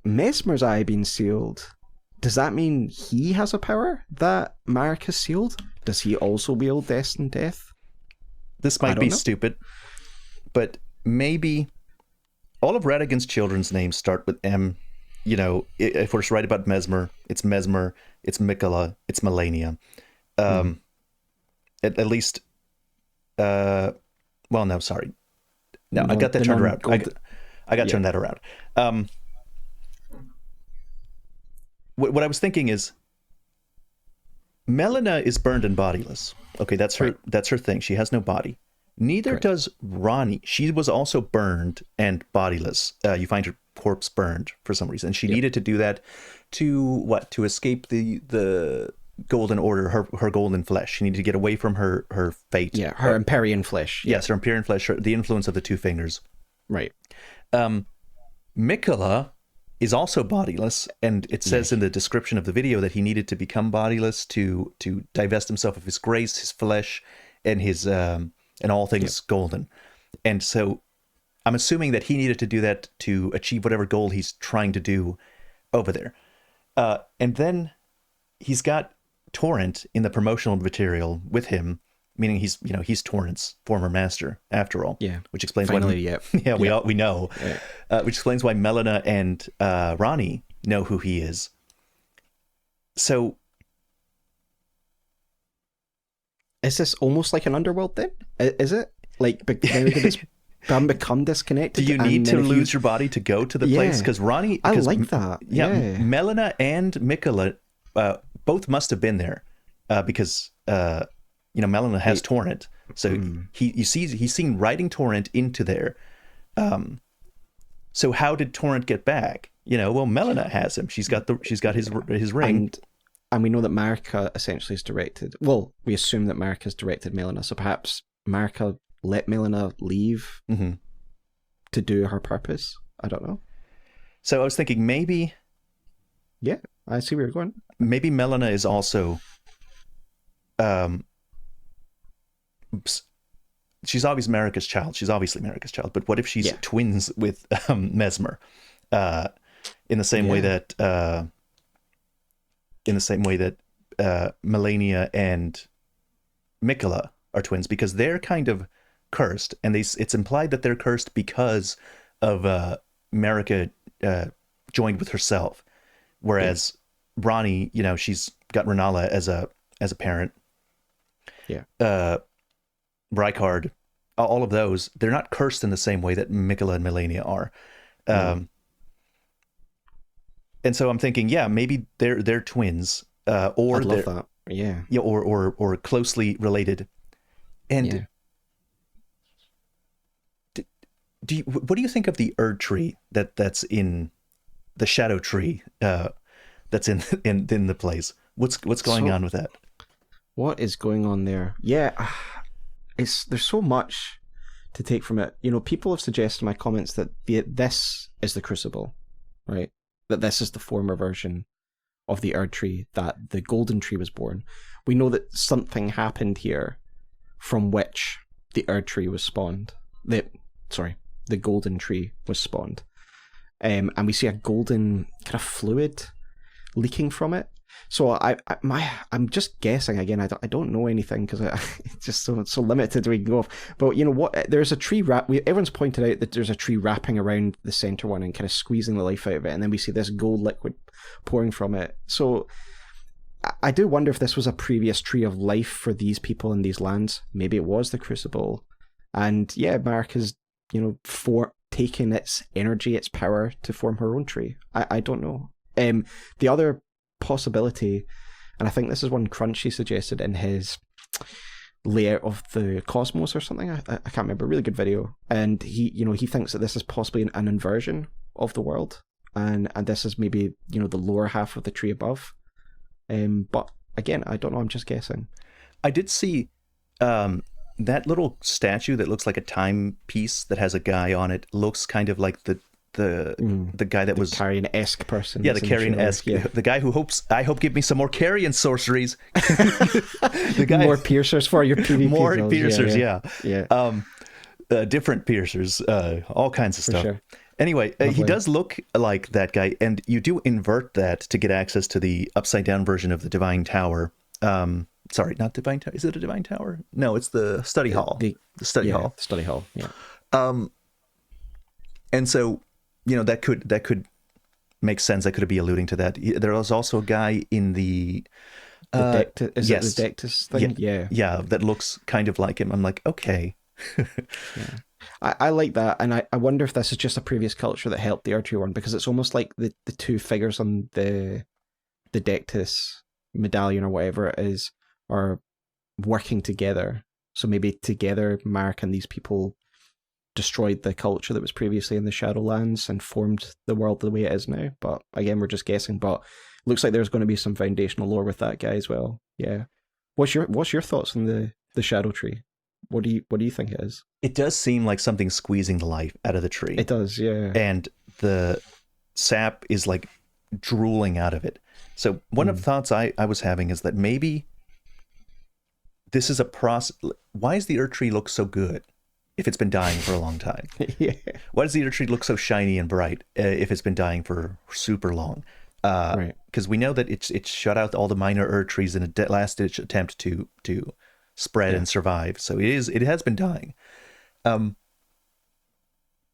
Messmer's eye being sealed. Does that mean he has a power that Marika sealed? Does he also wield Destined Death? This might be stupid, but maybe all of Radagon's children's names start with M. You know, if we're right about Messmer, it's Miquella, it's Malenia. At least, well, no, sorry. No, I got that turned around. I got turned that around. What I was thinking is, Melina is burned and bodiless. Okay, that's her thing. She has no body. Neither does Ranni. She was also burned and bodiless. You find her corpse burned for some reason. She needed to do that to escape the Golden Order, her golden flesh. She needed to get away from her fate. Yeah, her Empyrean flesh. Yes, her Empyrean flesh, the influence of the two fingers. Right. Miquella is also bodiless, and it says in the description of the video that he needed to become bodiless to divest himself of his grace, his flesh, and his and all things golden. And so I'm assuming that he needed to do that to achieve whatever goal he's trying to do over there. And then he's got Torrent in the promotional material with him, meaning he's Torrent's former master after all. Yeah. Which explains Finally, why we know. Yeah. Which explains why Melina and Ranni know who he is. So is this almost like an underworld then? Is it? Like it's become disconnected? Do you need to lose your body to go to the place? Because Ranni... I like that. Yeah. Melina and Miquella both must have been there because... Melina has Torrent, so he's seen riding Torrent into there. So how did Torrent get back? Melina has him. She's got his ring, and we know that Marika essentially is directed. Well, we assume that Marika's directed Melina, so perhaps Marika let Melina leave to do her purpose. I don't know. So I was thinking maybe. Yeah, I see where you're going. Maybe Melina is also. She's obviously Marika's child. But what if she's twins with Messmer? In the same way that Malenia and Miquella are twins, because they're kind of cursed, and it's implied that they're cursed because of Marika joined with herself, whereas Ranni, she's got Renala as a parent. Yeah. Rykard, all of those, they're not cursed in the same way that Miquella and Malenia are. And so I'm thinking, maybe they're twins, or I'd love that. Yeah, or closely related. And what do you think of the Erd tree that's in the Shadow tree that's in the place? What's going on with that? What is going on there? Yeah, there's so much to take from it. People have suggested in my comments that this is the Crucible, right? That this is the former version of the Erd tree, that the Golden tree was born. We know that something happened here from which the Erd tree was spawned. The Golden tree was spawned. And we see a golden kind of fluid leaking from it. So I'm just guessing again. I don't know anything because it's just so limited we can go off. But you know what? There's a tree everyone's pointed out that there's a tree wrapping around the center one and kind of squeezing the life out of it, and then we see this gold liquid pouring from it. So I do wonder if this was a previous tree of life for these people in these lands. Maybe it was the Crucible. And yeah, Mark has, taken its energy, its power to form her own tree. I don't know. The other possibility, and I think this is one Crunchy suggested in his layout of the cosmos or something. I can't remember. Really good video. And he thinks that this is possibly an inversion of the world, and this is maybe the lower half of the tree above. But again, I don't know. I'm just guessing. I did see that little statue that looks like a timepiece that has a guy on it. Looks kind of like the guy that was Carrion-esque person. Yeah, the Carrion-esque. Yeah. The guy who hopes give me some more Carrion sorceries. The guy, more piercers for your PvP. More kills. piercers, yeah. Different piercers, all kinds of stuff. Sure. Anyway, he does look like that guy, and you do invert that to get access to the upside-down version of the Divine Tower. Sorry, not Divine Tower. Is it a Divine Tower? No, it's the Study Hall. The Study Hall. Study Hall, yeah. And so, that could make sense. I could be alluding to that. There was also a guy in the... it the Dectus thing? Yeah, that looks kind of like him. I'm like, okay. Yeah. I like that, and I wonder if this is just a previous culture that helped the Erdtree one, because it's almost like the two figures on the Dectus medallion or whatever it is are working together. So maybe together Mark and these people destroyed the culture that was previously in the Shadowlands and formed the world the way it is now. But again, we're just guessing. But looks like there's going to be some foundational lore with that guy as well. Yeah. What's your thoughts on the Shadow Tree? What do you think it is? It does seem like something squeezing the life out of the tree. It does, yeah. And the sap is like drooling out of it. So one of the thoughts I was having is that maybe this is a process. Why does the Erdtree look so good if it's been dying for a long time? Yeah. Why does the Erdtree look so shiny and bright if it's been dying for super long? Right. Because we know that it's shut out all the minor Erdtrees in a last-ditch attempt to spread and survive. So it has been dying.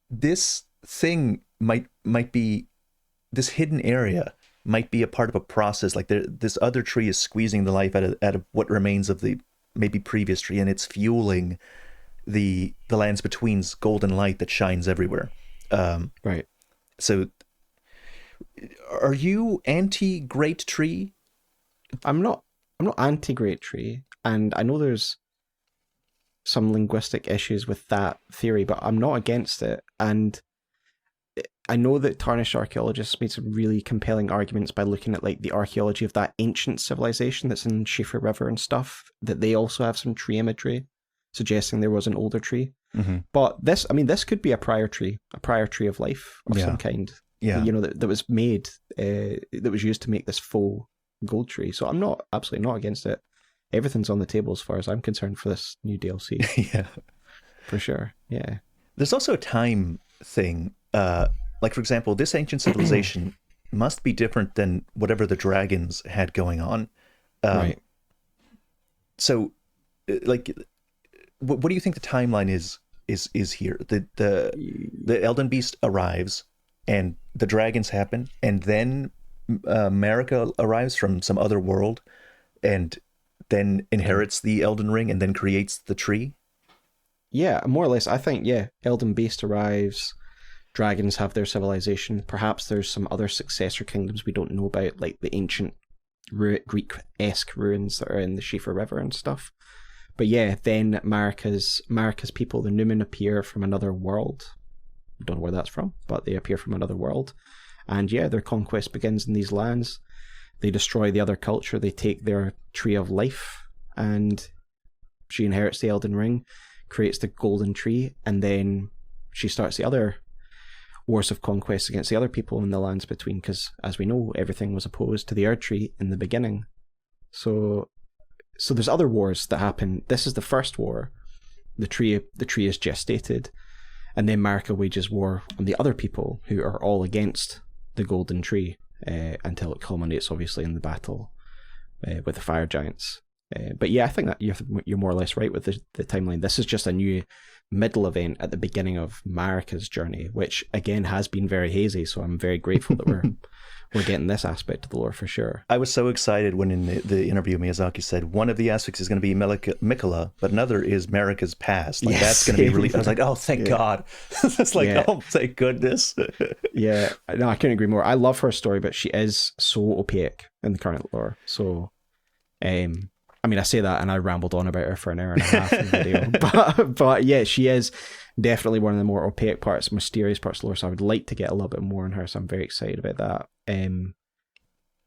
This thing might be, this hidden area might be a part of a process. Like this other tree is squeezing the life out of what remains of the maybe previous tree, and it's fueling the lands between's golden light that shines everywhere. Right. So are you anti Great Tree? I'm not anti Great Tree, and I know there's some linguistic issues with that theory, but I'm not against it. And I know that Tarnished archaeologists made some really compelling arguments by looking at like the archaeology of that ancient civilization that's in Schiefer River and stuff, that they also have some tree imagery suggesting there was an older tree. Mm-hmm. But this could be a prior tree of life of some kind. Yeah. That was made, that was used to make this faux gold tree. So I'm absolutely not against it. Everything's on the table as far as I'm concerned for this new DLC. Yeah. For sure. Yeah. There's also a time thing. Like, for example, this ancient civilization must be different than whatever the dragons had going on. Right. So, like, what do you think the timeline is here? The Elden Beast arrives, and the dragons happen, and then Marika arrives from some other world, and then inherits the Elden Ring, and then creates the tree? Yeah, more or less. I think, Elden Beast arrives, dragons have their civilization, perhaps there's some other successor kingdoms we don't know about, like the ancient Greek-esque ruins that are in the Schiefer River and stuff. But yeah, then Marika's people, the Numen, appear from another world. Don't know where that's from, but they appear from another world. And yeah, their conquest begins in these lands. They destroy the other culture, they take their tree of life, and she inherits the Elden Ring, creates the golden tree, and then she starts the other wars of conquest against the other people in the lands between, because as we know, everything was opposed to the Erdtree in the beginning. So there's other wars that happen. This is the first war. The tree is gestated, and then Marika wages war on the other people who are all against the golden tree, until it culminates obviously in the battle with the fire giants. But yeah, I think that you're more or less right with the timeline. This is just a new middle event at the beginning of Marika's journey, which again has been very hazy. So I'm very grateful that we're getting this aspect of the lore for sure. I was so excited when in the interview Miyazaki said one of the aspects is going to be Mikola, but another is Marika's past. Like that's going to be really. I was like, oh, thank God. It's like, oh, thank goodness. Yeah, no, I couldn't agree more. I love her story, but she is so opaque in the current lore. So, I mean, I say that and I rambled on about her for an hour and a half in the video. But yeah, she is definitely one of the more opaque parts, mysterious parts of the lore. So I would like to get a little bit more on her. So I'm very excited about that.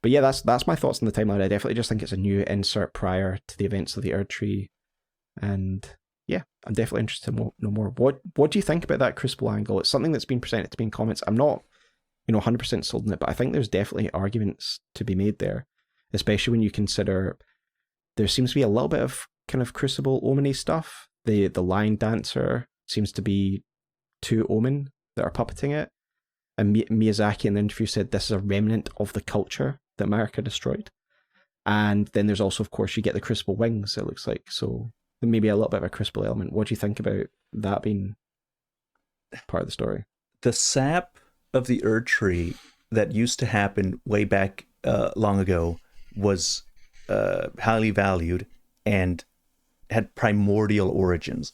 But yeah, that's my thoughts on the timeline. I definitely just think it's a new insert prior to the events of the Erd Tree. And yeah, I'm definitely interested to know more. What do you think about that Crucible angle? It's something that's been presented to me in comments. I'm not, 100% sold on it, but I think there's definitely arguments to be made there, especially when you consider there seems to be a little bit of kind of Crucible Omen-y stuff. The lion dancer seems to be two Omen that are puppeting it. And Miyazaki in the interview said this is a remnant of the culture that Marika destroyed. And then there's also, of course, you get the Crucible wings, it looks like. So maybe a little bit of a Crucible element. What do you think about that being part of the story? The sap of the Erd Tree that used to happen way back long ago was highly valued and had primordial origins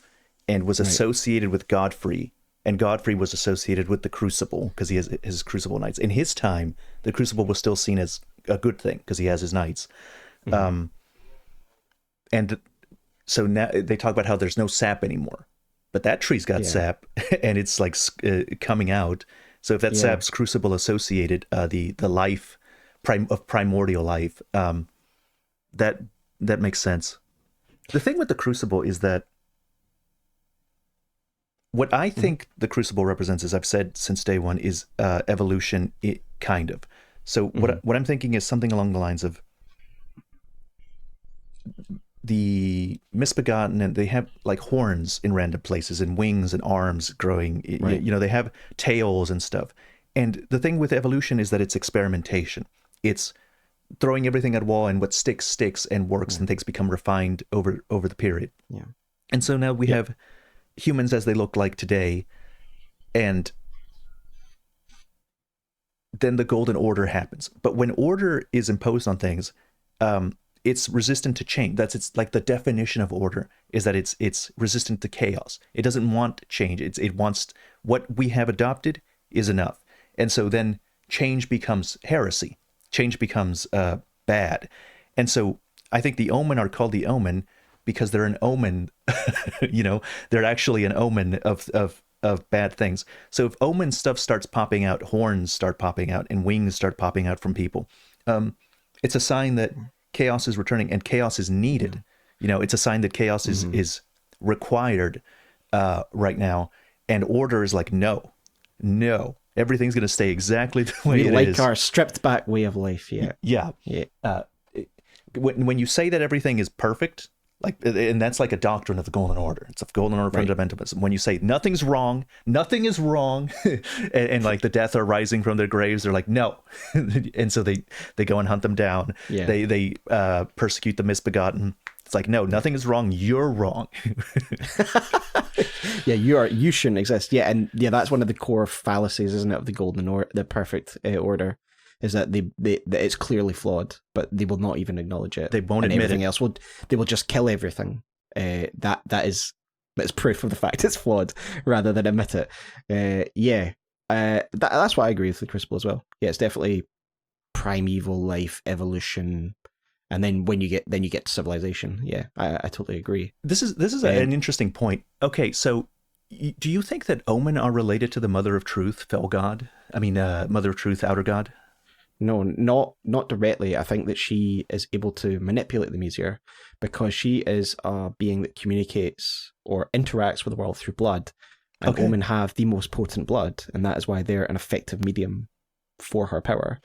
and was associated with Godfrey, and Godfrey was associated with the Crucible because he has his Crucible Knights. In his time, the Crucible was still seen as a good thing because he has his knights. Mm-hmm. And so now they talk about how there's no sap anymore, but that tree's got sap and it's like coming out. So if that sap's Crucible associated, the life of primordial life, that makes sense. The thing with the Crucible is that what I think the Crucible represents, as I've said since day one, is evolution, kind of. So what I'm thinking is something along the lines of the misbegotten, and they have like horns in random places and wings and arms growing. Right. They have tails and stuff. And the thing with evolution is that it's experimentation. It's throwing everything at a wall, and what sticks and works, and things become refined over the period. Yeah. And so now we have humans as they look like today, and then the Golden Order happens. But when order is imposed on things, it's resistant to change. It's like the definition of order is that it's resistant to chaos. It doesn't want change. It wants what we have adopted is enough. And so then change becomes heresy. Change becomes bad. And so I think the Omen are called the Omen because they're an omen. They're actually an omen of bad things. So if Omen stuff starts popping out, horns start popping out, and wings start popping out from people, it's a sign that chaos is returning, and chaos is needed. It's a sign that chaos is required right now, and order is like, no. Everything's going to stay exactly the way it is. We like our stripped back way of life, Yeah. When you say that everything is perfect, and that's like a doctrine of the Golden Order. It's a Golden Order fundamentalism. When you say nothing is wrong, and like the death are rising from their graves, they're like, no. And so they go and hunt them down. Yeah. They persecute the misbegotten. It's like, no, nothing is wrong. You're wrong. You shouldn't exist. Yeah, and that's one of the core fallacies, isn't it, of the Golden Order, the perfect order, is that that it's clearly flawed, but they will not even acknowledge it. They won't admit everything it. Else they will just kill everything. That's proof of the fact it's flawed, rather than admit it. That's why I agree with the Crucible as well. Yeah, it's definitely primeval life, evolution. And then when you get to civilization, I totally agree. This is an interesting point. Okay, so do you think that Omen are related to the Mother of Truth, Fell God? I mean, Mother of Truth, Outer God? No, not directly. I think that she is able to manipulate them easier because she is a being that communicates or interacts with the world through blood. And Omen have the most potent blood, and that is why they're an effective medium for her power.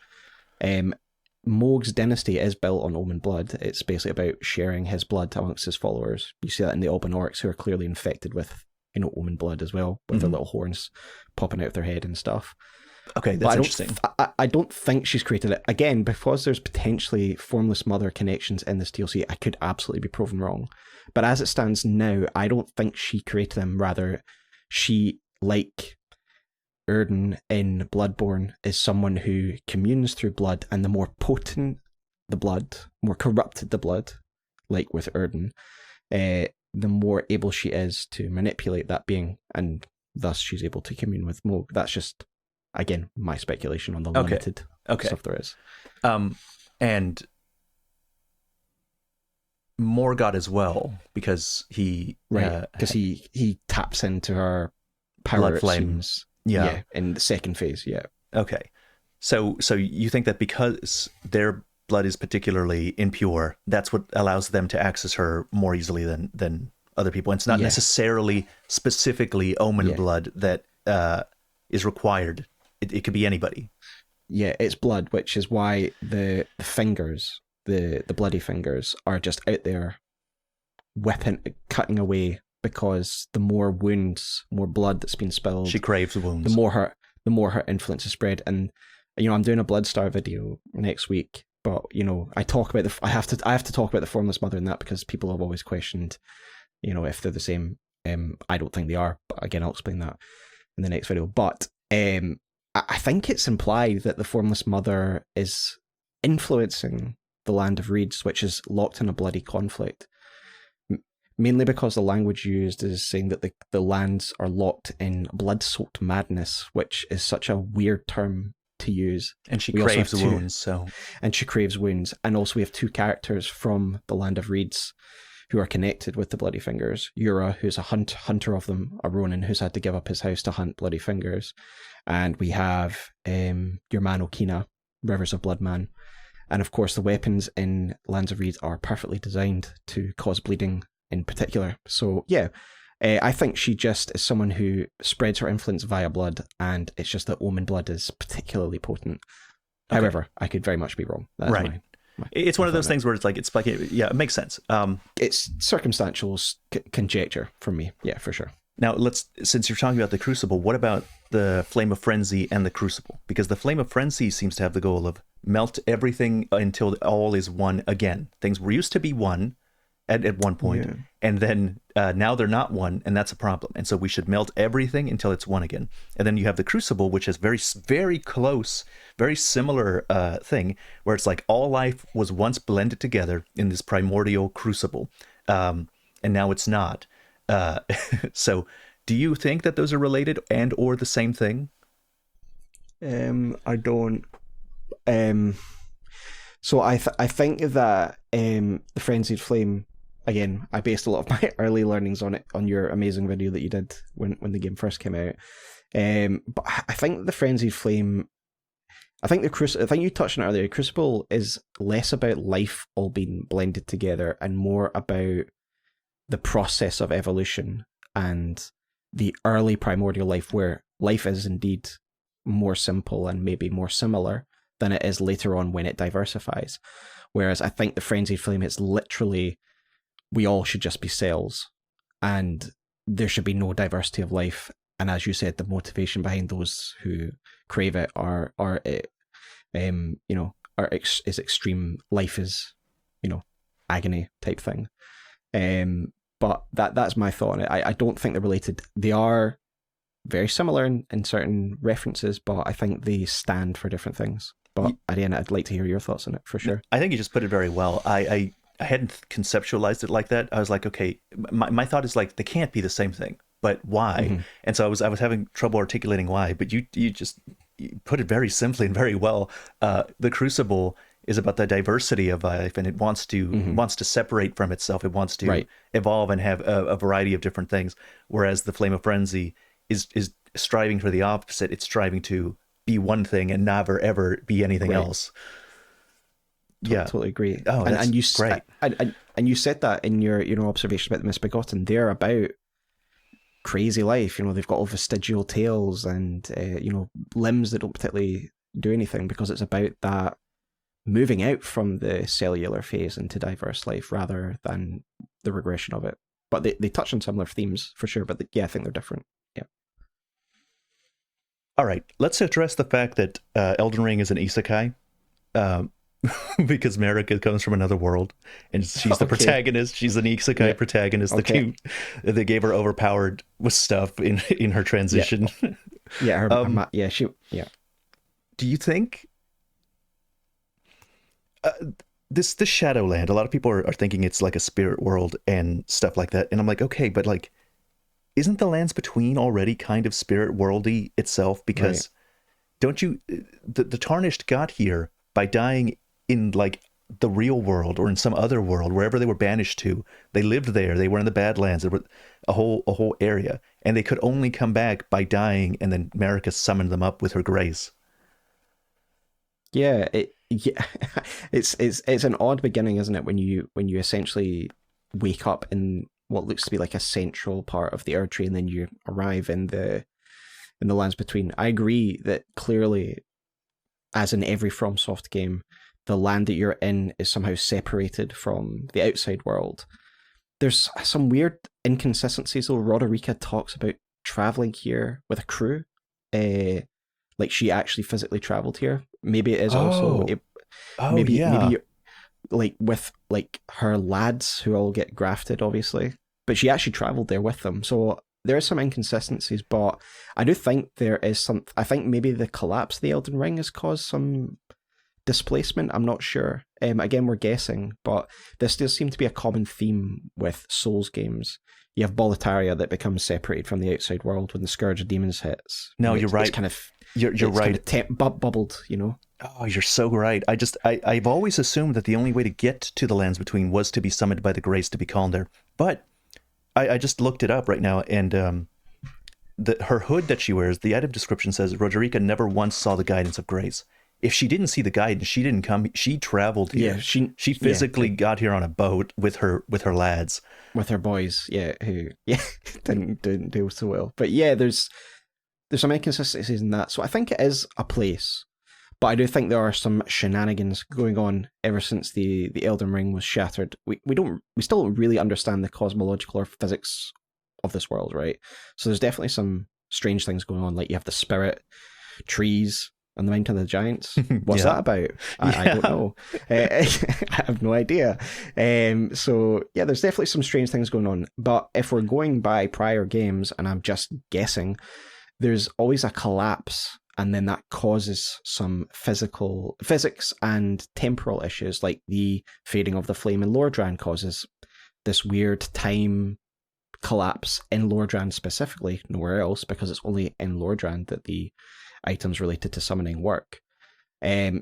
Mohg's dynasty is built on Omen blood. It's basically about sharing his blood amongst his followers. You see that in the Alban Orcs, who are clearly infected with Omen blood as well, with their little horns popping out of their head and stuff. Okay, that's interesting. I don't think she's created it. Again, because there's potentially Formless Mother connections in this DLC, I could absolutely be proven wrong. But as it stands now, I don't think she created them. Rather, she, like Erden in Bloodborne, is someone who communes through blood, and the more potent the blood, more corrupted the blood, like with Erden, the more able she is to manipulate that being, and thus she's able to commune with Smough. That's just, again, my speculation on the limited stuff there is. And Morgott as well, because he he taps into her power, blood flames. Yeah, in the second phase. Yeah. Okay, so you think that because their blood is particularly impure, that's what allows them to access her more easily than other people. And it's not necessarily specifically Omen blood that is required. It could be anybody. Yeah, it's blood, which is why the fingers, the bloody fingers, are just out there cutting away, because the more wounds, more blood that's been spilled, she craves wounds. The more her influence is spread. And I'm doing a Bloodstar video next week, but I have to talk about the Formless Mother in that, because people have always questioned, if they're the same. I don't think they are, but again, I'll explain that in the next video. But I think it's implied that the Formless Mother is influencing the Land of Reeds, which is locked in a bloody conflict. Mainly because the language used is saying that the lands are locked in blood-soaked madness, which is such a weird term to use. And she craves wounds, And she craves wounds. And also we have two characters from the Land of Reeds who are connected with the Bloody Fingers. Yura, who's a hunter of them, a Ronin who's had to give up his house to hunt Bloody Fingers. And we have your man Okina, Rivers of Blood Man. And of course the weapons in Lands of Reeds are perfectly designed to cause bleeding in particular. So yeah, I think she just is someone who spreads her influence via blood, and it's just that Omen blood is particularly potent. Okay. However, I could very much be wrong. That's right. It's one of those things where it's like it makes sense. It's circumstantial conjecture from me. Yeah, for sure. Now, since you're talking about the Crucible, what about the Flame of Frenzy and the Crucible? Because the Flame of Frenzy seems to have the goal of melt everything until all is one again. Things were used to be one at one point, and then now they're not one, and that's a problem. And so we should melt everything until it's one again. And then you have the Crucible, which is very, very close, very similar thing, where it's like all life was once blended together in this primordial crucible, and now it's not. So do you think that those are related and or the same thing? I don't. So I think that the Frenzied Flame, again, I based a lot of my early learnings on it, on your amazing video that you did when the game first came out. But I think the Frenzied Flame, I think you touched on it earlier. Crucible is less about life all being blended together and more about the process of evolution and the early primordial life, where life is indeed more simple and maybe more similar than it is later on when it diversifies. Whereas I think the Frenzied Flame, it's literally, we all should just be cells, and there should be no diversity of life. And as you said, the motivation behind those who crave it is extreme. Life is, agony type thing. But that's my thought on it. I don't think they're related. They are very similar in certain references, but I think they stand for different things. But again, I'd like to hear your thoughts on it for sure. I think you just put it very well. I hadn't conceptualized it like that. I was like, okay, my thought is like, they can't be the same thing, but why? Mm-hmm. And so I was having trouble articulating why, but you put it very simply and very well. The Crucible is about the diversity of life, and it wants to separate from itself. It wants to evolve and have a variety of different things. Whereas the Flame of Frenzy is striving for the opposite. It's striving to be one thing and never ever be anything else. Totally agree. Oh, and you great. And you said that in your observation about the Misbegotten. They're about crazy life. They've got all vestigial tails and limbs that don't particularly do anything, because it's about that moving out from the cellular phase into diverse life rather than the regression of it. But they touch on similar themes for sure. But I think they're different. Yeah. All right, let's address the fact that Elden Ring is an isekai. Um, because Marika comes from another world, and she's the protagonist. She's an isekai protagonist. Okay. They gave her overpowered with stuff in her transition. Yeah, Do you think this Shadowland? A lot of people are thinking it's like a spirit world and stuff like that, and I'm like, okay, but like, isn't the Lands Between already kind of spirit worldy itself? Because don't you the Tarnished got here by dying in like the real world or in some other world, wherever they were banished to. They lived there. They were in the Badlands. There were a whole area, and they could only come back by dying, and then Marika summoned them up with her grace. Yeah, it's an odd beginning, isn't it? When you essentially wake up in what looks to be like a central part of the Erd Tree, and then you arrive in the Lands Between. I agree that clearly, as in every FromSoft game, the land that you're in is somehow separated from the outside world. There's some weird inconsistencies, though. Roderica talks about traveling here with a crew. Like she actually physically traveled here. Maybe it is also... maybe like with like her lads who all get grafted, obviously. But she actually traveled there with them. So there are some inconsistencies, but I do think there is some... I think maybe the collapse of the Elden Ring has caused some displacement. I'm not sure. Again, we're guessing, but this does seem to be a common theme with Souls games. You have Boletaria that becomes separated from the outside world when the Scourge of Demons hits. No, you're right. It's kind of... You're right. Kind of bubbled, you know? Oh, you're so right. I've always assumed that the only way to get to the Lands Between was to be summoned by the Grace to be called there. But I just looked it up right now, and her hood that she wears, the item description says Roderica never once saw the guidance of Grace. If she didn't see the guidance, she didn't come. She traveled here. Yeah, she physically got here on a boat with her lads, with her boys. Yeah, who didn't do so well. But yeah, there's some inconsistencies in that. So I think it is a place, but I do think there are some shenanigans going on ever since the Elden Ring was shattered. We still don't really understand the cosmological or physics of this world, right? So there's definitely some strange things going on. Like you have the spirit trees and the Mountain of the Giants. What's that about? I don't know. I have no idea. So yeah, there's definitely some strange things going on. But if we're going by prior games, and I'm just guessing, there's always a collapse, and then that causes some physics and temporal issues, like the fading of the flame in Lordran causes this weird time collapse in Lordran specifically, nowhere else, because it's only in Lordran that the items related to summoning work.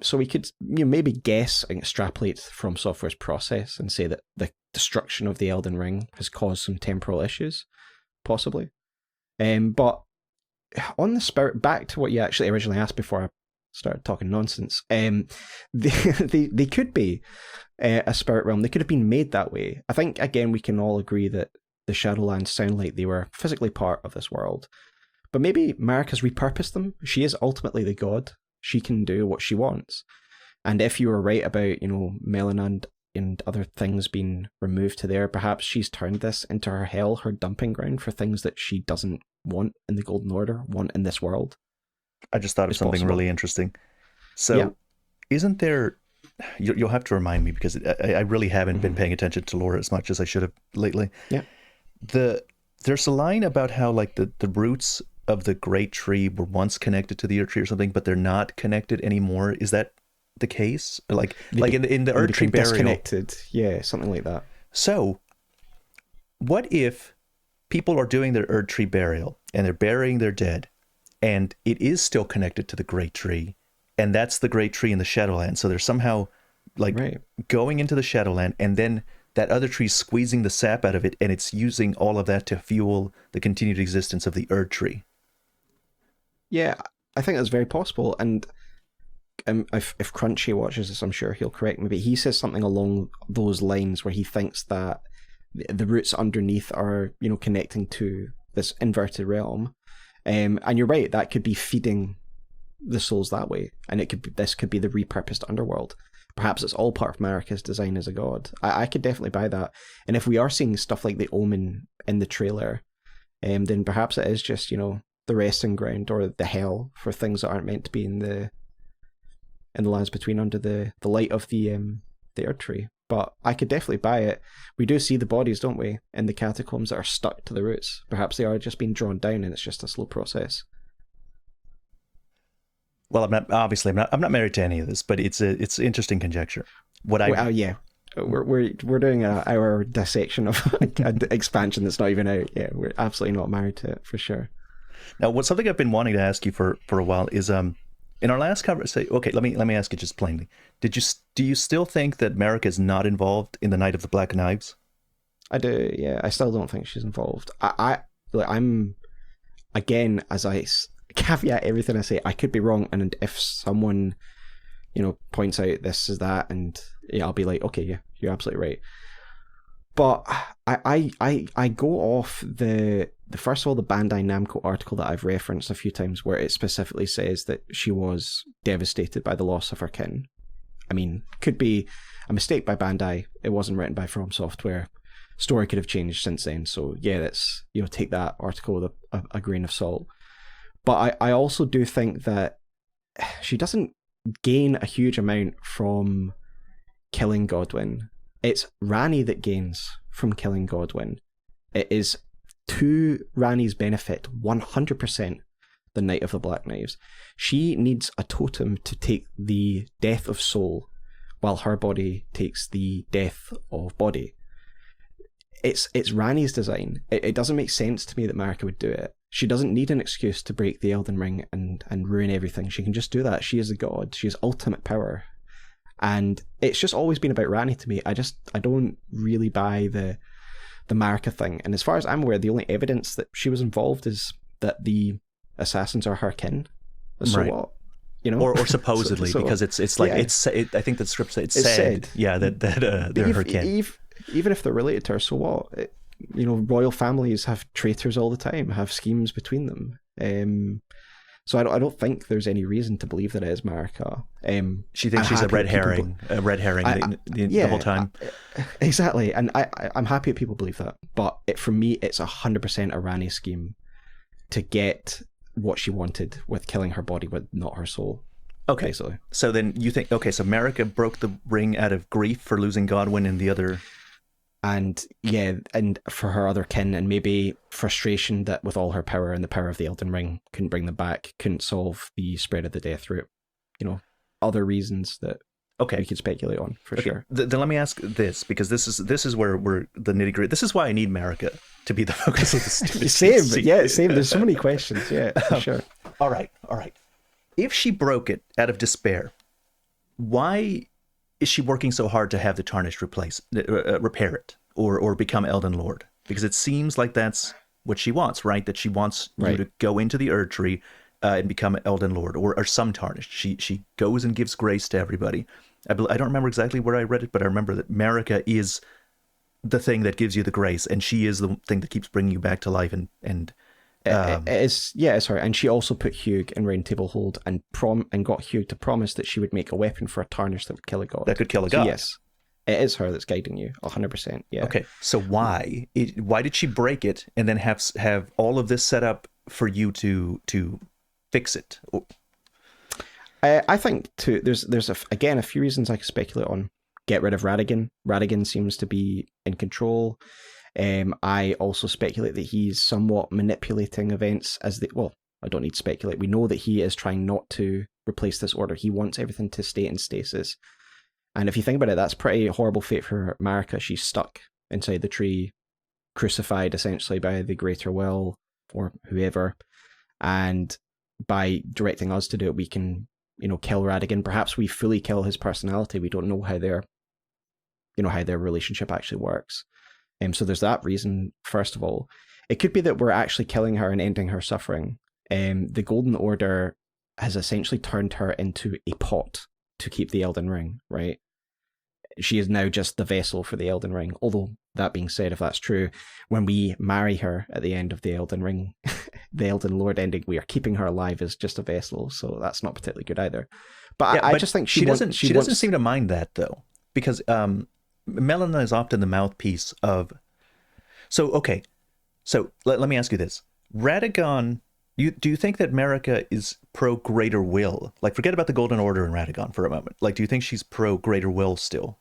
So we could maybe guess and extrapolate from Software's process and say that the destruction of the Elden Ring has caused some temporal issues, possibly. But on the spirit, back to what you actually originally asked before I started talking nonsense. They could be a spirit realm. They could have been made that way. I think, again, we can all agree that the Shadowlands sound like they were physically part of this world. But maybe Marika's repurposed them. She is ultimately the god. She can do what she wants. And if you were right about, Melanand and other things being removed to there, perhaps she's turned this into her hell, her dumping ground for things that she doesn't want in the Golden Order, want in this world. I just thought of something really interesting. So, isn't there... You'll have to remind me, because I really haven't been paying attention to lore as much as I should have lately. Yeah. There's a line about how like the roots of the great tree were once connected to the Erd Tree or something, but they're not connected anymore. Is that the case? Like in the Erd Tree burial, disconnected. Yeah, something like that. So, what if people are doing their Erd Tree burial and they're burying their dead, and it is still connected to the great tree, and that's the great tree in the Shadowland? So they're somehow going into the Shadowland, and then that other tree's squeezing the sap out of it, and it's using all of that to fuel the continued existence of the Erd Tree. Yeah, I think that's very possible. And if Crunchy watches this, I'm sure he'll correct me, but he says something along those lines where he thinks that the roots underneath are, connecting to this inverted realm. And you're right, that could be feeding the souls that way. And this could be the repurposed underworld. Perhaps it's all part of Marika's design as a god. I could definitely buy that. And if we are seeing stuff like the Omen in the trailer, then perhaps it is just, the resting ground or the hell for things that aren't meant to be in the lands between under the light of the Earth Tree. But I could definitely buy it. We do see the bodies, don't we, in the catacombs that are stuck to the roots. Perhaps they are just being drawn down, and it's just a slow process. Well, I'm not married to any of this, but it's interesting conjecture. Yeah, we're doing our dissection of an expansion that's not even out. Yeah, we're absolutely not married to it for sure. Now, something I've been wanting to ask you for a while is in our last conversation. Okay, let me ask you just plainly. Do you still think that Marika is not involved in the Night of the Black Knives? I do. Yeah, I still don't think she's involved. I'm again, as I caveat everything I say, I could be wrong, and if someone points out this is that, and I'll be like, okay, yeah, you're absolutely right. But I go off the first of all, the Bandai Namco article that I've referenced a few times, where it specifically says that she was devastated by the loss of her kin. I mean, could be a mistake by Bandai. It wasn't written by From Software. Story could have changed since then. So yeah, that's take that article with a grain of salt. But I also do think that she doesn't gain a huge amount from killing Godwyn. It's Ranni that gains from killing Godwyn. It is to Ranni's benefit 100% the Night of the Black Knives. She needs a totem to take the death of soul, while her body takes the death of body. It's Ranni's design. It doesn't make sense to me that Marika would do it. She doesn't need an excuse to break the Elden Ring and ruin everything. She can just do that. She is a god. She has ultimate power. And it's just always been about Ranni to me. I don't really buy the Marika thing. And as far as I'm aware, the only evidence that she was involved is that the assassins are her kin. So right. What? Or supposedly, so because it's like, yeah. I think the script said, yeah, that they're her kin. Even if they're related to her, so what? Royal families have traitors all the time, have schemes between them. So I don't think there's any reason to believe that it is Marika. She thinks she's a red herring the whole time. Exactly, and I'm happy that people believe that. But for me, it's 100% a Ranni scheme to get what she wanted with killing her body, but not her soul. Okay, basically. So then you think, so Marika broke the ring out of grief for losing Godwyn and the other... And for her other kin, and maybe frustration that with all her power and the power of the Elden Ring couldn't bring them back, couldn't solve the spread of the death route. Other reasons that we could speculate on for sure. Then let me ask this, because this is where we're the nitty gritty. This is why I need Marika to be the focus of the stupid. Same. There's so many questions. Yeah, for sure. All right. If she broke it out of despair, why is she working so hard to have the Tarnished repair it or become Elden Lord? Because it seems like that's what she wants, right? That she wants you to go into the Erd Tree and become Elden Lord or some Tarnished. She goes and gives grace to everybody. I don't remember exactly where I read it, but I remember that Marika is the thing that gives you the grace, and she is the thing that keeps bringing you back to life. Sorry. And she also put Hugh in Round Table Hold and got Hugh to promise that she would make a weapon for a Tarnished that would kill a god. That could kill a god. Yes, it is her that's guiding you 100%. Yeah. Okay, so why did she break it and then have all of this set up for you to fix it? I think there's a few reasons I could speculate on. Get rid of Radigan. Radigan seems to be in control. I also speculate that he's somewhat manipulating events I don't need to speculate. We know that he is trying not to replace this order. He wants everything to stay in stasis. And if you think about it, that's pretty horrible fate for Marika. She's stuck inside the tree, crucified essentially by the greater will or whoever. And by directing us to do it, we can, kill Radigan. Perhaps we fully kill his personality. We don't know how their relationship actually works. So there's that reason, first of all. It could be that we're actually killing her and ending her suffering. The Golden Order has essentially turned her into a pot to keep the Elden Ring, right? She is now just the vessel for the Elden Ring. Although, that being said, if that's true, when we marry her at the end of the Elden Ring, the Elden Lord ending, we are keeping her alive as just a vessel, so that's not particularly good either. But I just think she doesn't seem to mind that, though, because Melina is often the mouthpiece of... So let me ask you this. Radagon Do you think that Marika is pro Greater Will? Like, forget about the Golden Order and Radagon for a moment. Like, do you think she's pro Greater Will still?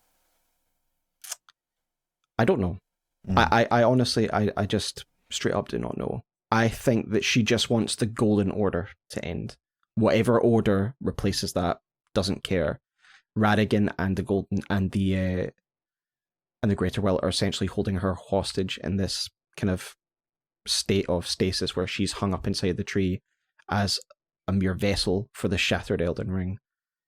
I don't know. I honestly, I just straight up do not know. I think that she just wants the Golden Order to end. Whatever order replaces that, doesn't care. Radagon and the Golden and the Greater Will are essentially holding her hostage in this kind of state of stasis where she's hung up inside the tree as a mere vessel for the shattered Elden Ring.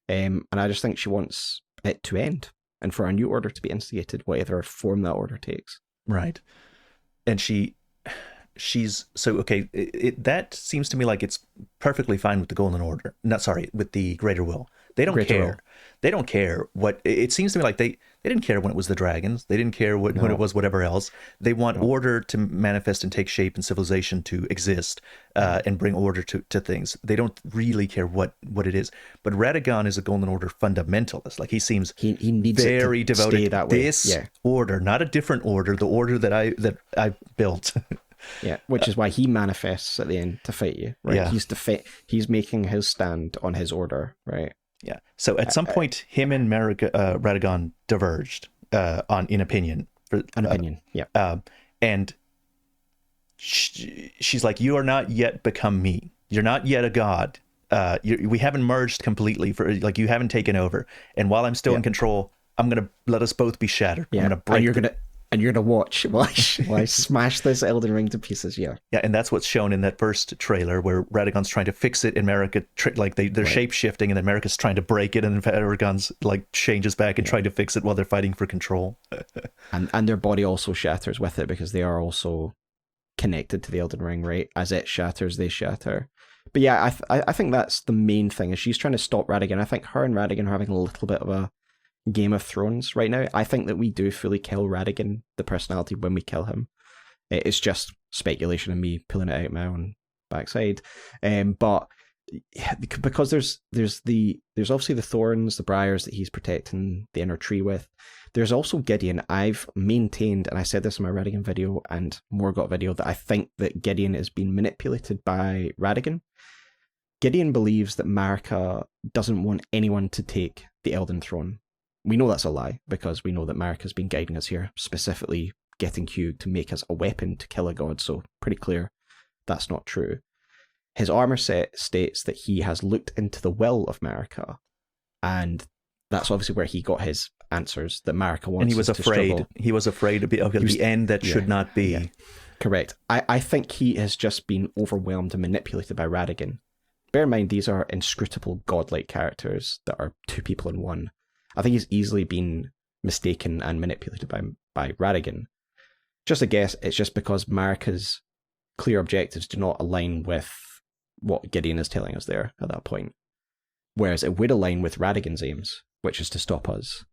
And I just think she wants it to end and for a new order to be instigated, whatever form that order takes. Right. And she's so okay. That seems to me like it's perfectly fine with the Golden Order. Not sorry, with the Greater Will. They don't care. Will. They don't care what. It seems to me like they didn't care when it was the dragons. They didn't care when it was whatever else. They want order to manifest and take shape and civilization to exist and bring order to things. They don't really care what it is. But Radagon is a Golden Order fundamentalist. Like he seems he needs very devoted to that way. This order, not a different order. The order that I built. Yeah, which is why he manifests at the end to fight you, right? Yeah. He's making his stand on his order, right? Yeah. So at some point, him and Radagon diverged in opinion. Yeah. And she's like, "You are not yet become me. You're not yet a god. We haven't merged completely. You haven't taken over. And while I'm still in control, I'm gonna let us both be shattered. Yeah. I'm gonna break. And you're gonna watch while I smash this Elden Ring to pieces. Yeah, and that's what's shown in that first trailer where Radagon's trying to fix it, and Marika they're shape shifting, and then Marika's trying to break it, and then Radagon's changes back and trying to fix it while they're fighting for control. and their body also shatters with it because they are also connected to the Elden Ring, right? As it shatters, they shatter. But yeah, I think that's the main thing is she's trying to stop Radagon. I think her and Radagon are having a little bit of a Game of Thrones right now. I think that we do fully kill Radagon, the personality, when we kill him. It's just speculation and me pulling it out my own backside. But because there's obviously the thorns, the briars that he's protecting the inner tree with. There's also Gideon. I've maintained, and I said this in my Radagon video and Morgott video, that I think that Gideon is being manipulated by Radagon. Gideon believes that Marika doesn't want anyone to take the Elden Throne. We know that's a lie, because we know that Marika's been guiding us here, specifically getting Hugh to make us a weapon to kill a god, so pretty clear that's not true. His armor set states that he has looked into the will of Marika, and that's obviously where he got his answers, that Marika wants and he was us afraid. To struggle. He was afraid of the end that should not be. Yeah. Correct. I think he has just been overwhelmed and manipulated by Radagon. Bear in mind, these are inscrutable godlike characters that are two people in one. I think he's easily been mistaken and manipulated by Radagon. Just a guess, it's just because Marika's clear objectives do not align with what Gideon is telling us there at that point. Whereas it would align with Radagon's aims, which is to stop us.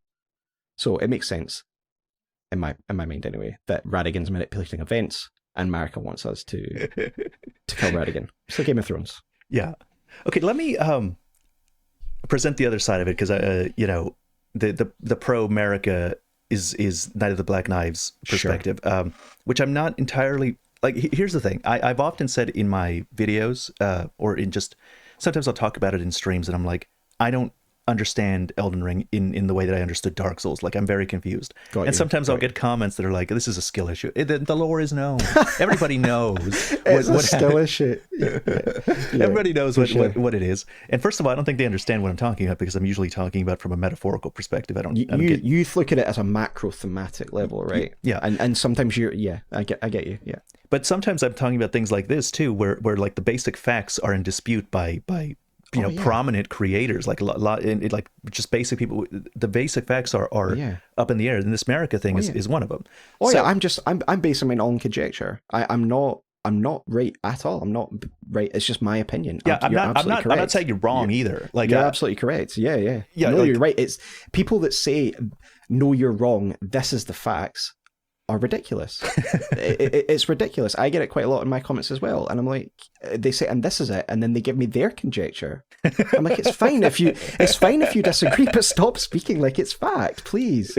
So it makes sense, in my mind anyway, that Radagon's manipulating events and Marika wants us to kill Radagon. It's like Game of Thrones. Yeah. Okay, let me present the other side of it, because the pro Marika is Night of the Black Knives perspective, sure. Which I'm not entirely like. Here's the thing: I've often said in my videos, or in just sometimes I'll talk about it in streams, and I'm like, I don't understand Elden Ring in the way that I understood Dark Souls. Like, I'm very confused. Sometimes I'll get comments that are like, this is a skill issue. The lore is known. Everybody knows. It's a skill issue. Yeah. Everybody knows what it is. And first of all, I don't think they understand what I'm talking about, because I'm usually talking about from a metaphorical perspective. You look at it as a macro thematic level, right? Yeah. And sometimes I get you. Yeah. But sometimes I'm talking about things like this too, where like the basic facts are in dispute by prominent creators, like a lot, like just basic people. The basic facts are up in the air, and this Marika thing is one of them. I'm basing mine on conjecture. I'm not right at all. I'm not right. It's just my opinion. Yeah, I'm not saying you're wrong either. Like, you're absolutely correct. Yeah. No, you're right. It's people that say, no, you're wrong, this is the facts, are ridiculous. It's ridiculous. I get it quite a lot in my comments as well, and I'm like, they say, and this is it, and then they give me their conjecture. I'm like, it's fine if you disagree, but stop speaking like it's fact, please.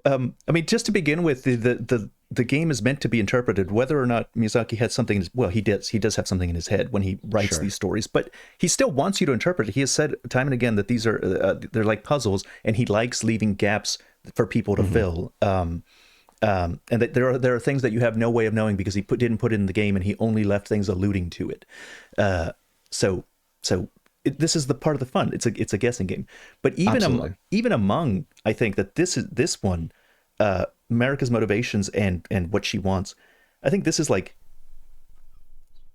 I mean, just to begin with, the game is meant to be interpreted. Whether or not Miyazaki had something, well, he does have something in his head when he writes these stories, but he still wants you to interpret it. He has said time and again that these are they're like puzzles, and he likes leaving gaps for people to fill. And that there are things that you have no way of knowing because he didn't put it in the game, and he only left things alluding to it. This is the part of the fun. It's a guessing game. But even among, I think that this one, Marika's motivations and what she wants, I think this is like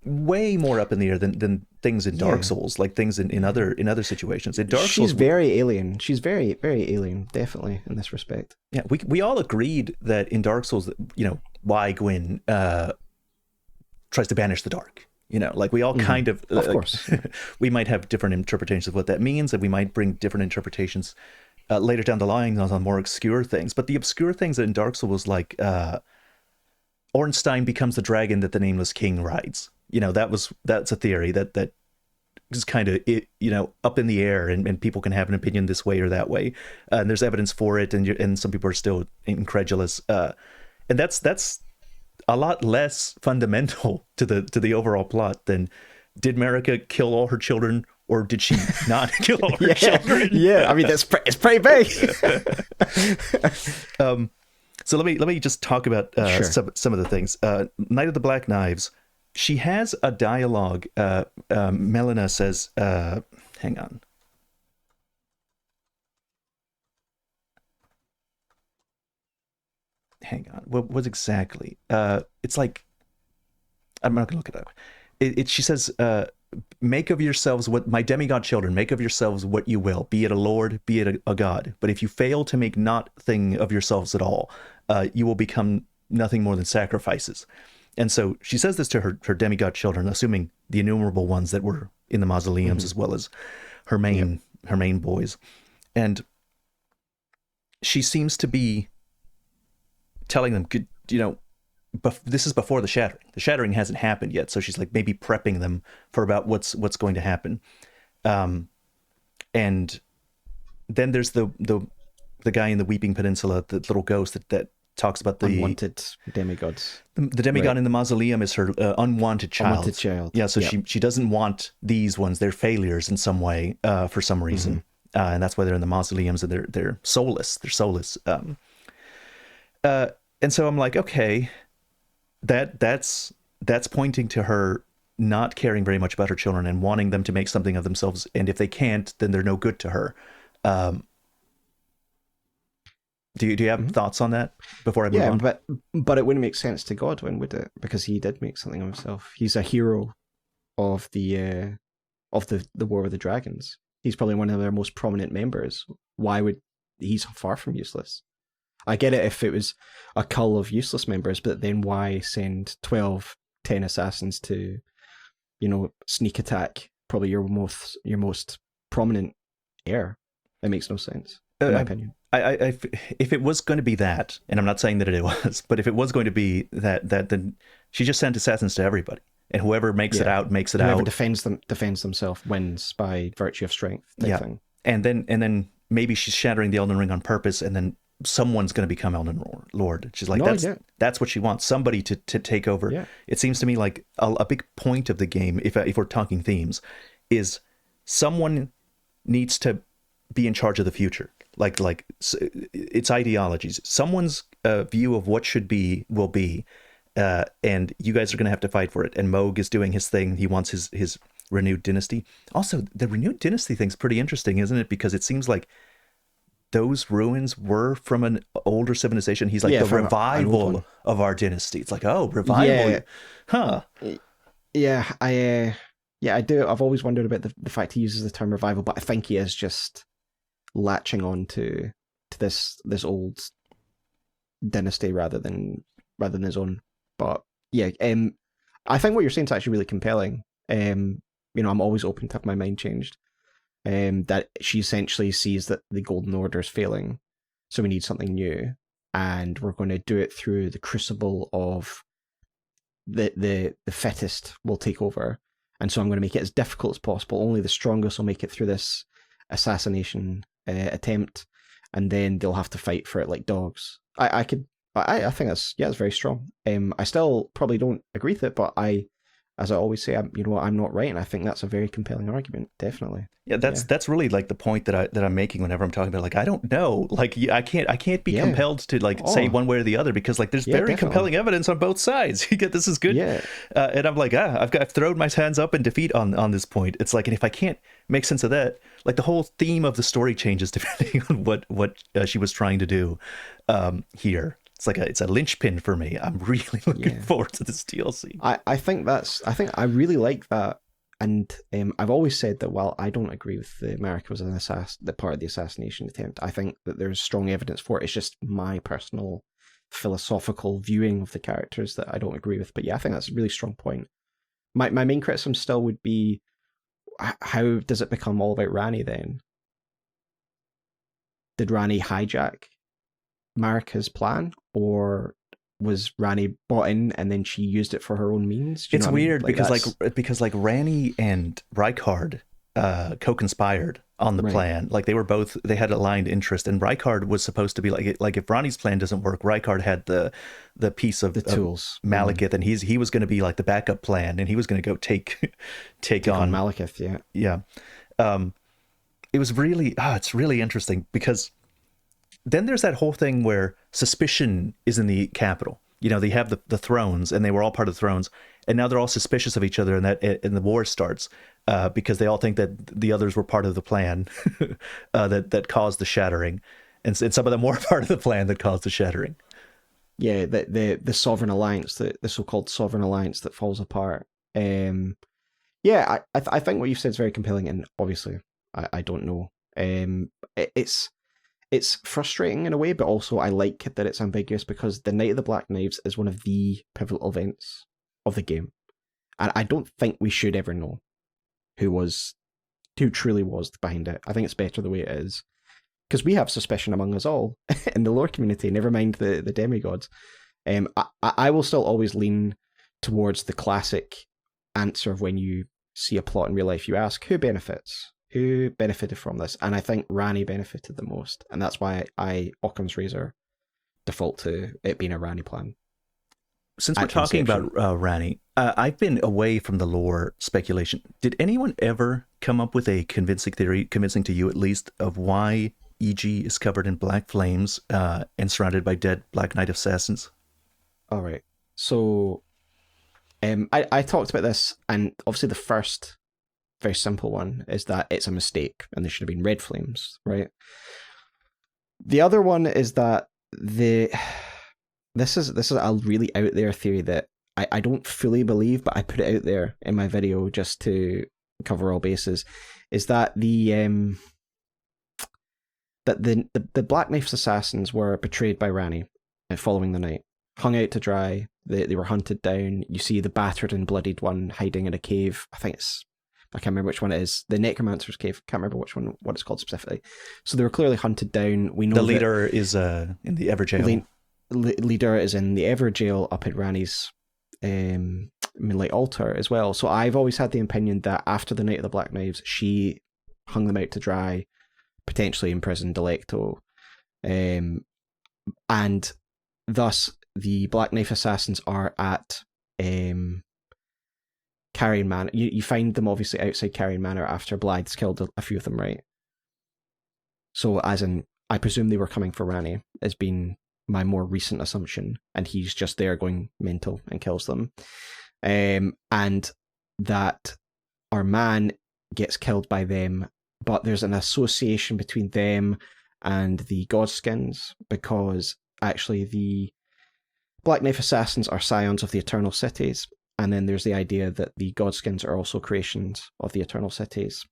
way more up in the air than things in Dark Souls, like things in other situations. In Dark Souls, she's very alien. She's very, very alien, definitely, in this respect. Yeah, we all agreed that in Dark Souls, why Gwyn tries to banish the dark. Like we all kind of course. We might have different interpretations of what that means, and we might bring different interpretations later down the line on more obscure things. But the obscure things in Dark Souls was like Ornstein becomes the dragon that the Nameless King rides. That's a theory that is kind of up in the air, and people can have an opinion this way or that way. And there's evidence for it, and some people are still incredulous. And that's a lot less fundamental to the overall plot than did Marika kill all her children, or did she not kill all her children? Yeah, I mean it's pretty big. So let me just talk about some of the things. Knight of the Black Knives. She has a dialogue. Melina says, "Hang on." What was exactly? It's like, I'm not gonna look it up. She says, "Make of yourselves what my demigod children. Make of yourselves what you will. Be it a lord, be it a god. But if you fail to make not thing of yourselves at all, you will become nothing more than sacrifices." And so she says this to her demigod children, assuming the innumerable ones that were in the mausoleums, as well as her main boys. And she seems to be telling them, this is before the shattering. The shattering hasn't happened yet, so she's like maybe prepping them for about what's going to happen. And then there's the guy in the Weeping Peninsula, the little ghost that talks about the unwanted demigods. The demigod in the mausoleum is her unwanted child. Unwanted child. Yeah, so she doesn't want these ones. They're failures in some way, for some reason, and that's why they're in the mausoleums, and they're soulless. They're soulless. And so I'm like, okay, that's pointing to her not caring very much about her children and wanting them to make something of themselves. And if they can't, then they're no good to her. Do you have thoughts on that before I move on? But it wouldn't make sense to Godwin, would it? Because he did make something of himself. He's a hero of the War of the Dragons. He's probably one of their most prominent members. Why would he's far from useless? I get it if it was a cull of useless members, but then why send 10 assassins to, sneak attack probably your most prominent heir? It makes no sense, in my opinion. If it was going to be that, and I'm not saying that it was, but if it was going to be that then she just sent assassins to everybody, and whoever makes it out makes it whoever out. defends themselves wins by virtue of strength. Thing. And then maybe she's shattering the Elden Ring on purpose, and then someone's going to become Elden Lord. She's like, that's what she wants, somebody to take over. Yeah. It seems to me like a big point of the game, if we're talking themes, is someone needs to be in charge of the future. Like it's ideologies. Someone's view of what should be will be, and you guys are going to have to fight for it. And Moog is doing his thing. He wants his renewed dynasty. Also, the renewed dynasty thing's pretty interesting, isn't it? Because it seems like those ruins were from an older civilization. He's like the revival of our dynasty. It's like, oh, revival, huh? Yeah, I do. I've always wondered about the fact he uses the term revival, but I think he is just latching on to this old dynasty rather than his own. But yeah, I think what you're saying is actually really compelling. I'm always open to have my mind changed. That she essentially sees that the Golden Order is failing, so we need something new, and we're going to do it through the crucible of the fittest will take over, and so I'm going to make it as difficult as possible. Only the strongest will make it through this assassination attempt, and then they'll have to fight for it like dogs. I think that's it's very strong. I still probably don't agree with it, but as I always say, I'm not right, and I think that's a very compelling argument, definitely. Yeah, that's really like the point that I'm making whenever I'm talking about, like, I don't know, like, I can't be compelled to like say one way or the other, because like there's very compelling evidence on both sides. You get, this is good, and I'm like, I've thrown my hands up in defeat on this point. It's like, and if I can't make sense of that, like the whole theme of the story changes depending on what she was trying to do here. It's a linchpin for me. I'm really looking forward to this DLC. I really like that. And I've always said that while I don't agree with the Marika was the part of the assassination attempt, I think that there's strong evidence for it. It's just my personal philosophical viewing of the characters that I don't agree with. But yeah, I think that's a really strong point. My main criticism still would be, how does it become all about Ranni then? Did Ranni hijack Marika's plan, or was Ranni bought in and then she used it for her own means? It's weird, I mean? because Ranni and Rykard co-conspired on the plan. Like they had aligned interest, and Rykard was supposed to be like if Ranni's plan doesn't work, Rykard had the piece of the tools, Malekith, and he was going to be like the backup plan, and he was going to go take on Malekith. Yeah. It was really it's really interesting, because then there's that whole thing where suspicion is in the capital. They have the thrones, and they were all part of the thrones, and now they're all suspicious of each other, and the war starts because they all think that the others were part of the plan that caused the shattering, and some of them were part of the plan that caused the shattering. Yeah, the Sovereign Alliance, the so-called Sovereign Alliance that falls apart. I think what you've said is very compelling, and obviously I don't know. It's frustrating in a way, but also I like that it's ambiguous, because the Night of the Black Knives is one of the pivotal events of the game. And I don't think we should ever know who truly was behind it. I think it's better the way it is, because we have suspicion among us all in the lore community, never mind the demigods. I will still always lean towards the classic answer of, when you see a plot in real life, you ask, who benefits? Who benefited from this? And I think Ranni benefited the most, and that's why Occam's Razor default to it being a Ranni plan. Since we're talking about Ranni, I've been away from the lore speculation. Did anyone ever come up with a convincing theory, convincing to you at least, of why EG is covered in black flames and surrounded by dead Black Knight assassins? All right. So I talked about this, and obviously the first very simple one is that it's a mistake and there should have been red flames, right? The other one is that this is a really out there theory that I don't fully believe, but I put it out there in my video just to cover all bases, is that the Black Knife's assassins were betrayed by Ranni following the night, hung out to dry. They were hunted down. You see the battered and bloodied one hiding in a cave. I can't remember which one it is. The Necromancer's Cave. Can't remember what it's called specifically. So they were clearly hunted down. We know the leader is in the Ever Jail. Leader is in the Ever Jail up at Ranni's Moonlight Altar as well. So I've always had the opinion that after the Night of the Black Knives, she hung them out to dry, potentially imprisoned Delecto, and thus the Black Knife assassins are at Carrion Manor. You find them obviously outside Carrion Manor after Blythe's killed a few of them, right? So, as in, I presume they were coming for Ranni, has been my more recent assumption, and he's just there going mental and kills them. And that our man gets killed by them, but there's an association between them and the Godskins, because actually the Black Knife assassins are scions of the Eternal Cities. And then there's the idea that the Godskins are also creations of the Eternal Cities,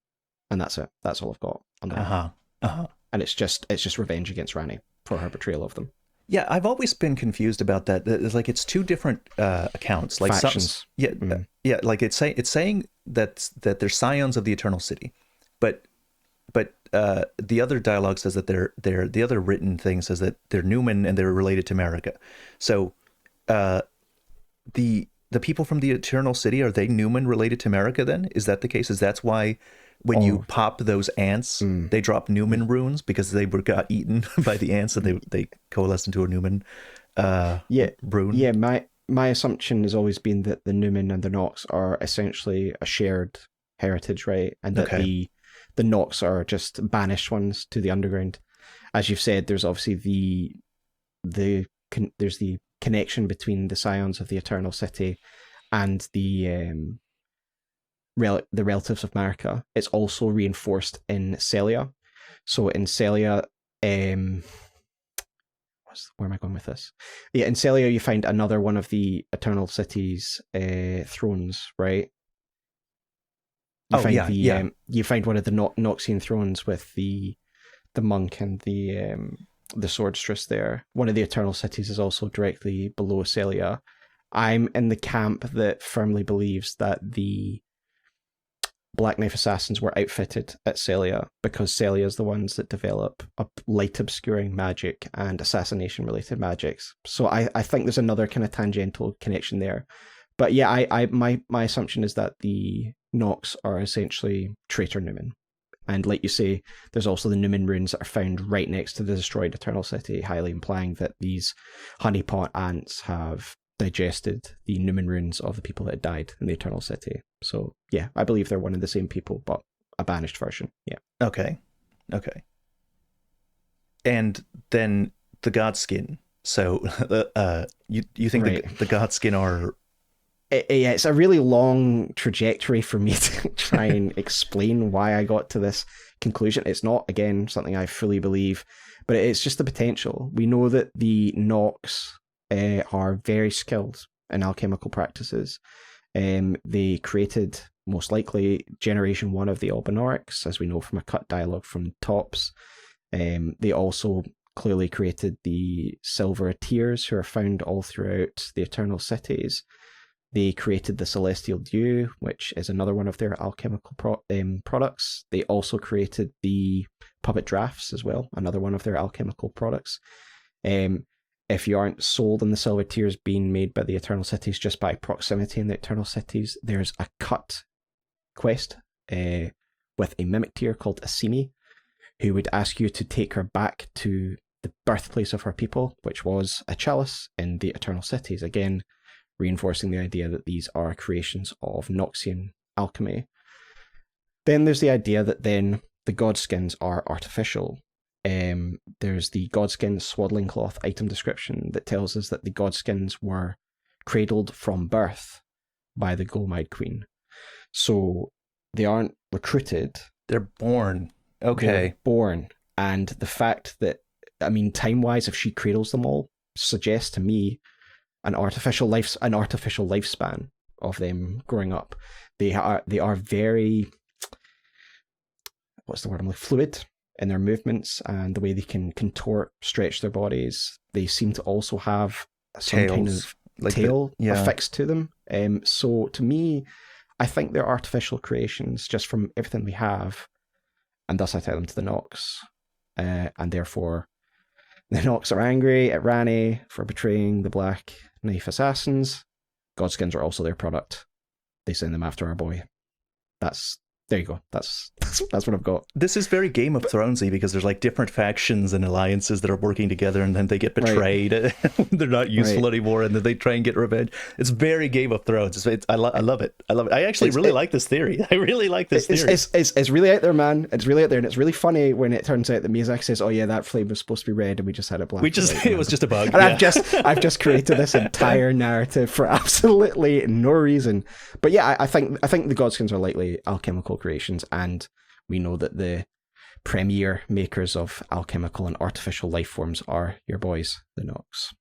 and that's it. That's all I've got on that. And it's just revenge against Ranni for her betrayal of them. Yeah, I've always been confused about that. It's like it's two different accounts, like factions. Like it's saying that they're scions of the Eternal City, but the other dialogue says that they're the other written thing says that they're Newman and they're related to Marika. So the people from the Eternal City, are they Newman related to Marika then? Is that the case? Is that's why when you pop those ants, they drop Newman runes because they got eaten by the ants and they coalesce into a Newman rune. Yeah, my assumption has always been that the Newman and the Nox are essentially a shared heritage, right? And that the Nox are just banished ones to the underground. As you've said, there's obviously there's the connection between the scions of the Eternal City and the relatives of Marika. It's also reinforced in Celia. So in Celia, where am I going with this? Yeah, in Celia you find another one of the Eternal City's thrones, right? You find one of the Noxian thrones with the monk and the swordstress there. One of the Eternal Cities is also directly below Celia. I'm in the camp that firmly believes that the Black Knife Assassins were outfitted at Celia because Celia is the ones that develop light obscuring magic and assassination related magics. So I think there's another kind of tangential connection there. But yeah, my assumption is that the Nox are essentially traitor Newman. And like you say, there's also the Newman runes that are found right next to the destroyed Eternal City, highly implying that these honeypot ants have digested the Newman runes of the people that had died in the Eternal City. So yeah, I believe they're one and the same people, but a banished version. Yeah. Okay. And then the Godskin. So you think the Godskin are... Yeah, it's a really long trajectory for me to try and explain why I got to this conclusion. It's not, again, something I fully believe, but it's just the potential. We know that the Nox are very skilled in alchemical practices. They created, most likely, Generation 1 of the Albinaurics, as we know from a cut dialogue from Tops. They also clearly created the Silver Tears, who are found all throughout the Eternal Cities. They created the Celestial Dew, which is another one of their alchemical products. They also created the Puppet Drafts as well, another one of their alchemical products. If you aren't sold on the Silver Tears being made by the Eternal Cities just by proximity in the Eternal Cities, there's a cut quest with a mimic tier called Asimi, who would ask you to take her back to the birthplace of her people, which was a chalice in the Eternal Cities. Again, reinforcing the idea that these are creations of Noxian alchemy. Then there's the idea that then the Godskins are artificial. There's the Godskin swaddling cloth item description that tells us that the Godskins were cradled from birth by the Golmide Queen. So they aren't recruited. They're born. Okay. They're born. And the fact that, I mean, time-wise, if she cradles them all, suggests to me an artificial lifespan of them growing up. They are very, what's the word I'm like, fluid in their movements and the way they can contort, stretch their bodies. They seem to also have some kind of tail affixed to them. So to me, I think they're artificial creations just from everything we have, and thus I tie them to the Nox, and therefore the Nox are angry at Rani for betraying the Black Knife Assassins. Godskins are also their product. They send them after our boy. There you go. That's what I've got. This is very Game of Thronesy because there's like different factions and alliances that are working together, and then they get betrayed. Right. They're not useful anymore, and then they try and get revenge. It's very Game of Thrones. I love it. I actually really like this theory. I really like this theory. It's really out there, man. It's really out there, and it's really funny when it turns out that Miyazaki says, "Oh yeah, that flame was supposed to be red, and we just had it black." It was just a bug. And I've just created this entire narrative for absolutely no reason. But yeah, I think the Godskins are likely alchemical creations, and we know that the premier makers of alchemical and artificial life forms are your boys, the Nox.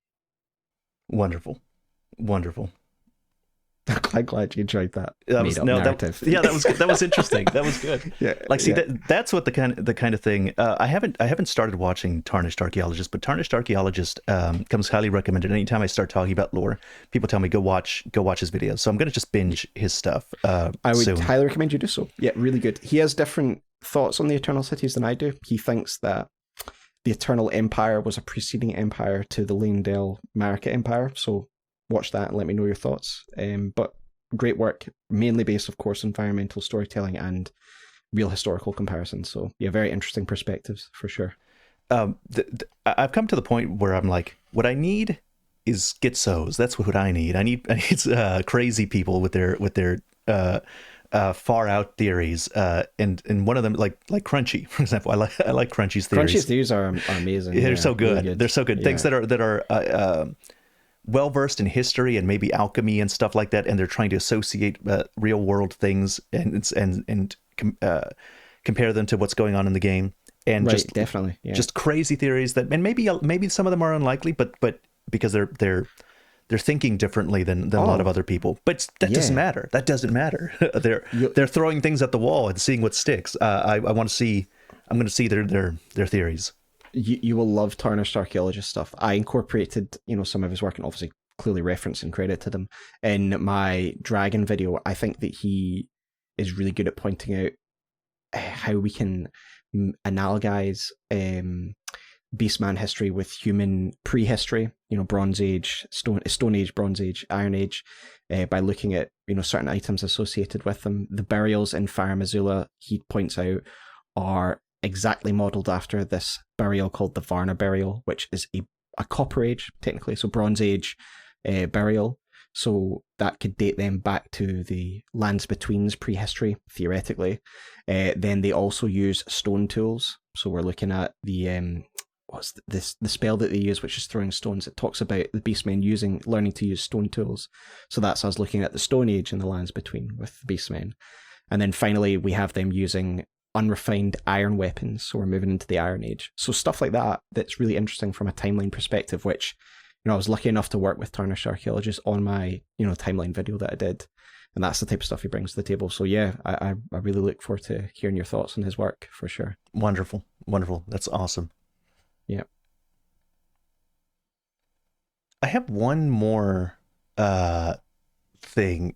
Wonderful. I'm glad you enjoyed that. Narrative. That was interesting. That was good. That's what the kind of thing. I haven't started watching Tarnished Archaeologist, but Tarnished Archaeologist comes highly recommended. Anytime I start talking about lore, people tell me go watch his videos. So I'm going to just binge his stuff. I would highly recommend you do so. Yeah, really good. He has different thoughts on the Eternal Cities than I do. He thinks that the Eternal Empire was a preceding empire to the Leyndell Marika Empire. So watch that and let me know your thoughts. But great work, mainly based, of course, on environmental storytelling and real historical comparisons. So yeah, very interesting perspectives for sure. I've come to the point where I'm like, what I need is schizos. That's what I need. I need crazy people with their far out theories. And one of them, like Crunchy, for example. I like Crunchy's theories. Crunchy's theories are amazing. They're so good. Really good. They're so good. Yeah. Things that are well versed in history and maybe alchemy and stuff like that, and they're trying to associate real world things and compare them to what's going on in the game. And right, definitely, just crazy theories that, and maybe some of them are unlikely, but because they're thinking differently than a lot of other people. But that doesn't matter. That doesn't matter. They're throwing things at the wall and seeing what sticks. I want to see. I'm going to see their theories. You will love Tarnished Archaeologist stuff. I incorporated some of his work, and obviously clearly referenced and credited him in my dragon video. I think that he is really good at pointing out how we can analogize Beastman history with human prehistory, Bronze Age, Stone Age, Bronze Age, Iron Age, by looking at certain items associated with them. The burials in Fire Missoula, he points out, are exactly modelled after this burial called the Varna burial, which is a Copper Age, technically, so Bronze Age burial. So that could date them back to the Lands Betweens prehistory, theoretically. Then they also use stone tools. So we're looking at the the spell that they use, which is throwing stones. It talks about the Beastmen learning to use stone tools. So that's us looking at the Stone Age and the Lands Between with the Beastmen. And then finally, we have them using unrefined iron weapons. So we're moving into the Iron Age. So stuff like that, that's really interesting from a timeline perspective, which I was lucky enough to work with Tarnished Archaeologist on my, timeline video that I did. And that's the type of stuff he brings to the table. So yeah, I really look forward to hearing your thoughts on his work for sure. Wonderful. That's awesome. Yeah. I have one more thing.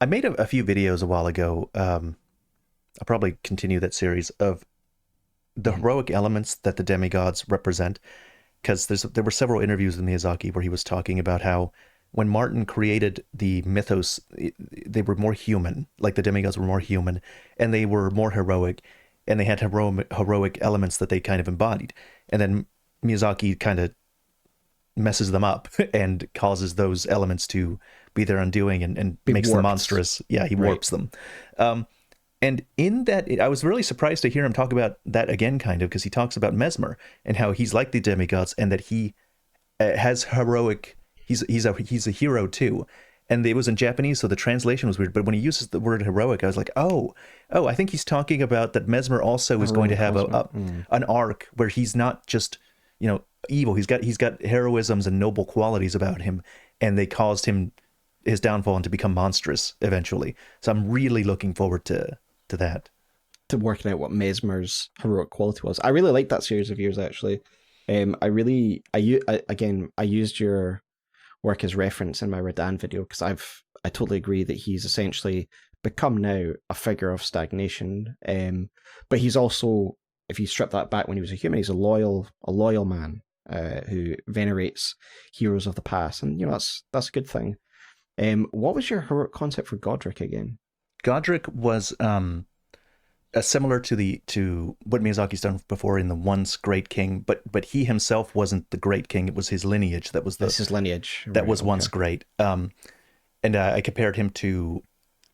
I made a few videos a while ago. I'll probably continue that series of the heroic elements that the demigods represent. Because there were several interviews with Miyazaki where he was talking about how when Martin created the mythos, they were more human, like the demigods were more human, and they were more heroic, and they had heroic elements that they kind of embodied. And then Miyazaki kind of messes them up and causes those elements to be their undoing and makes them monstrous. Yeah, he warps them. And in that, I was really surprised to hear him talk about that again, kind of, because he talks about Messmer and how he's like the demigods and that he has heroic. He's a hero too, and it was in Japanese, so the translation was weird. But when he uses the word heroic, I was like, oh, I think he's talking about that Messmer also is going to have an arc where he's not just evil. He's got heroisms and noble qualities about him, and they caused his downfall and to become monstrous eventually. So I'm really looking forward to that. To working out what Messmer's heroic quality was. I really liked that series of years, actually. I used your work as reference in my Radan video because I totally agree that he's essentially become now a figure of stagnation. But he's also, if you strip that back when he was a human, he's a loyal man who venerates heroes of the past, and that's a good thing. What was your heroic concept for Godric again? Godric was similar to what Miyazaki's done before in the Once Great King, but he himself wasn't the Great King. It was his lineage that was his lineage that was once great. And I compared him to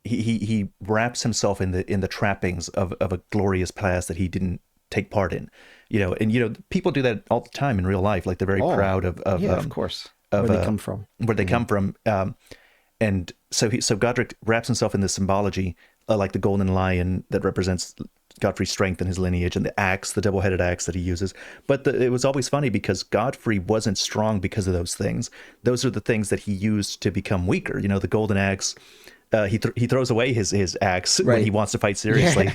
he wraps himself in the trappings of a glorious past that he didn't take part in. And people do that all the time in real life. Like they're very proud of of course, where they come from. And so Godric wraps himself in this symbology, like the golden lion that represents Godfrey's strength and his lineage, and the axe, the double-headed axe that he uses. But it was always funny because Godfrey wasn't strong because of those things. Those are the things that he used to become weaker. The golden axe. He throws away his axe when he wants to fight seriously.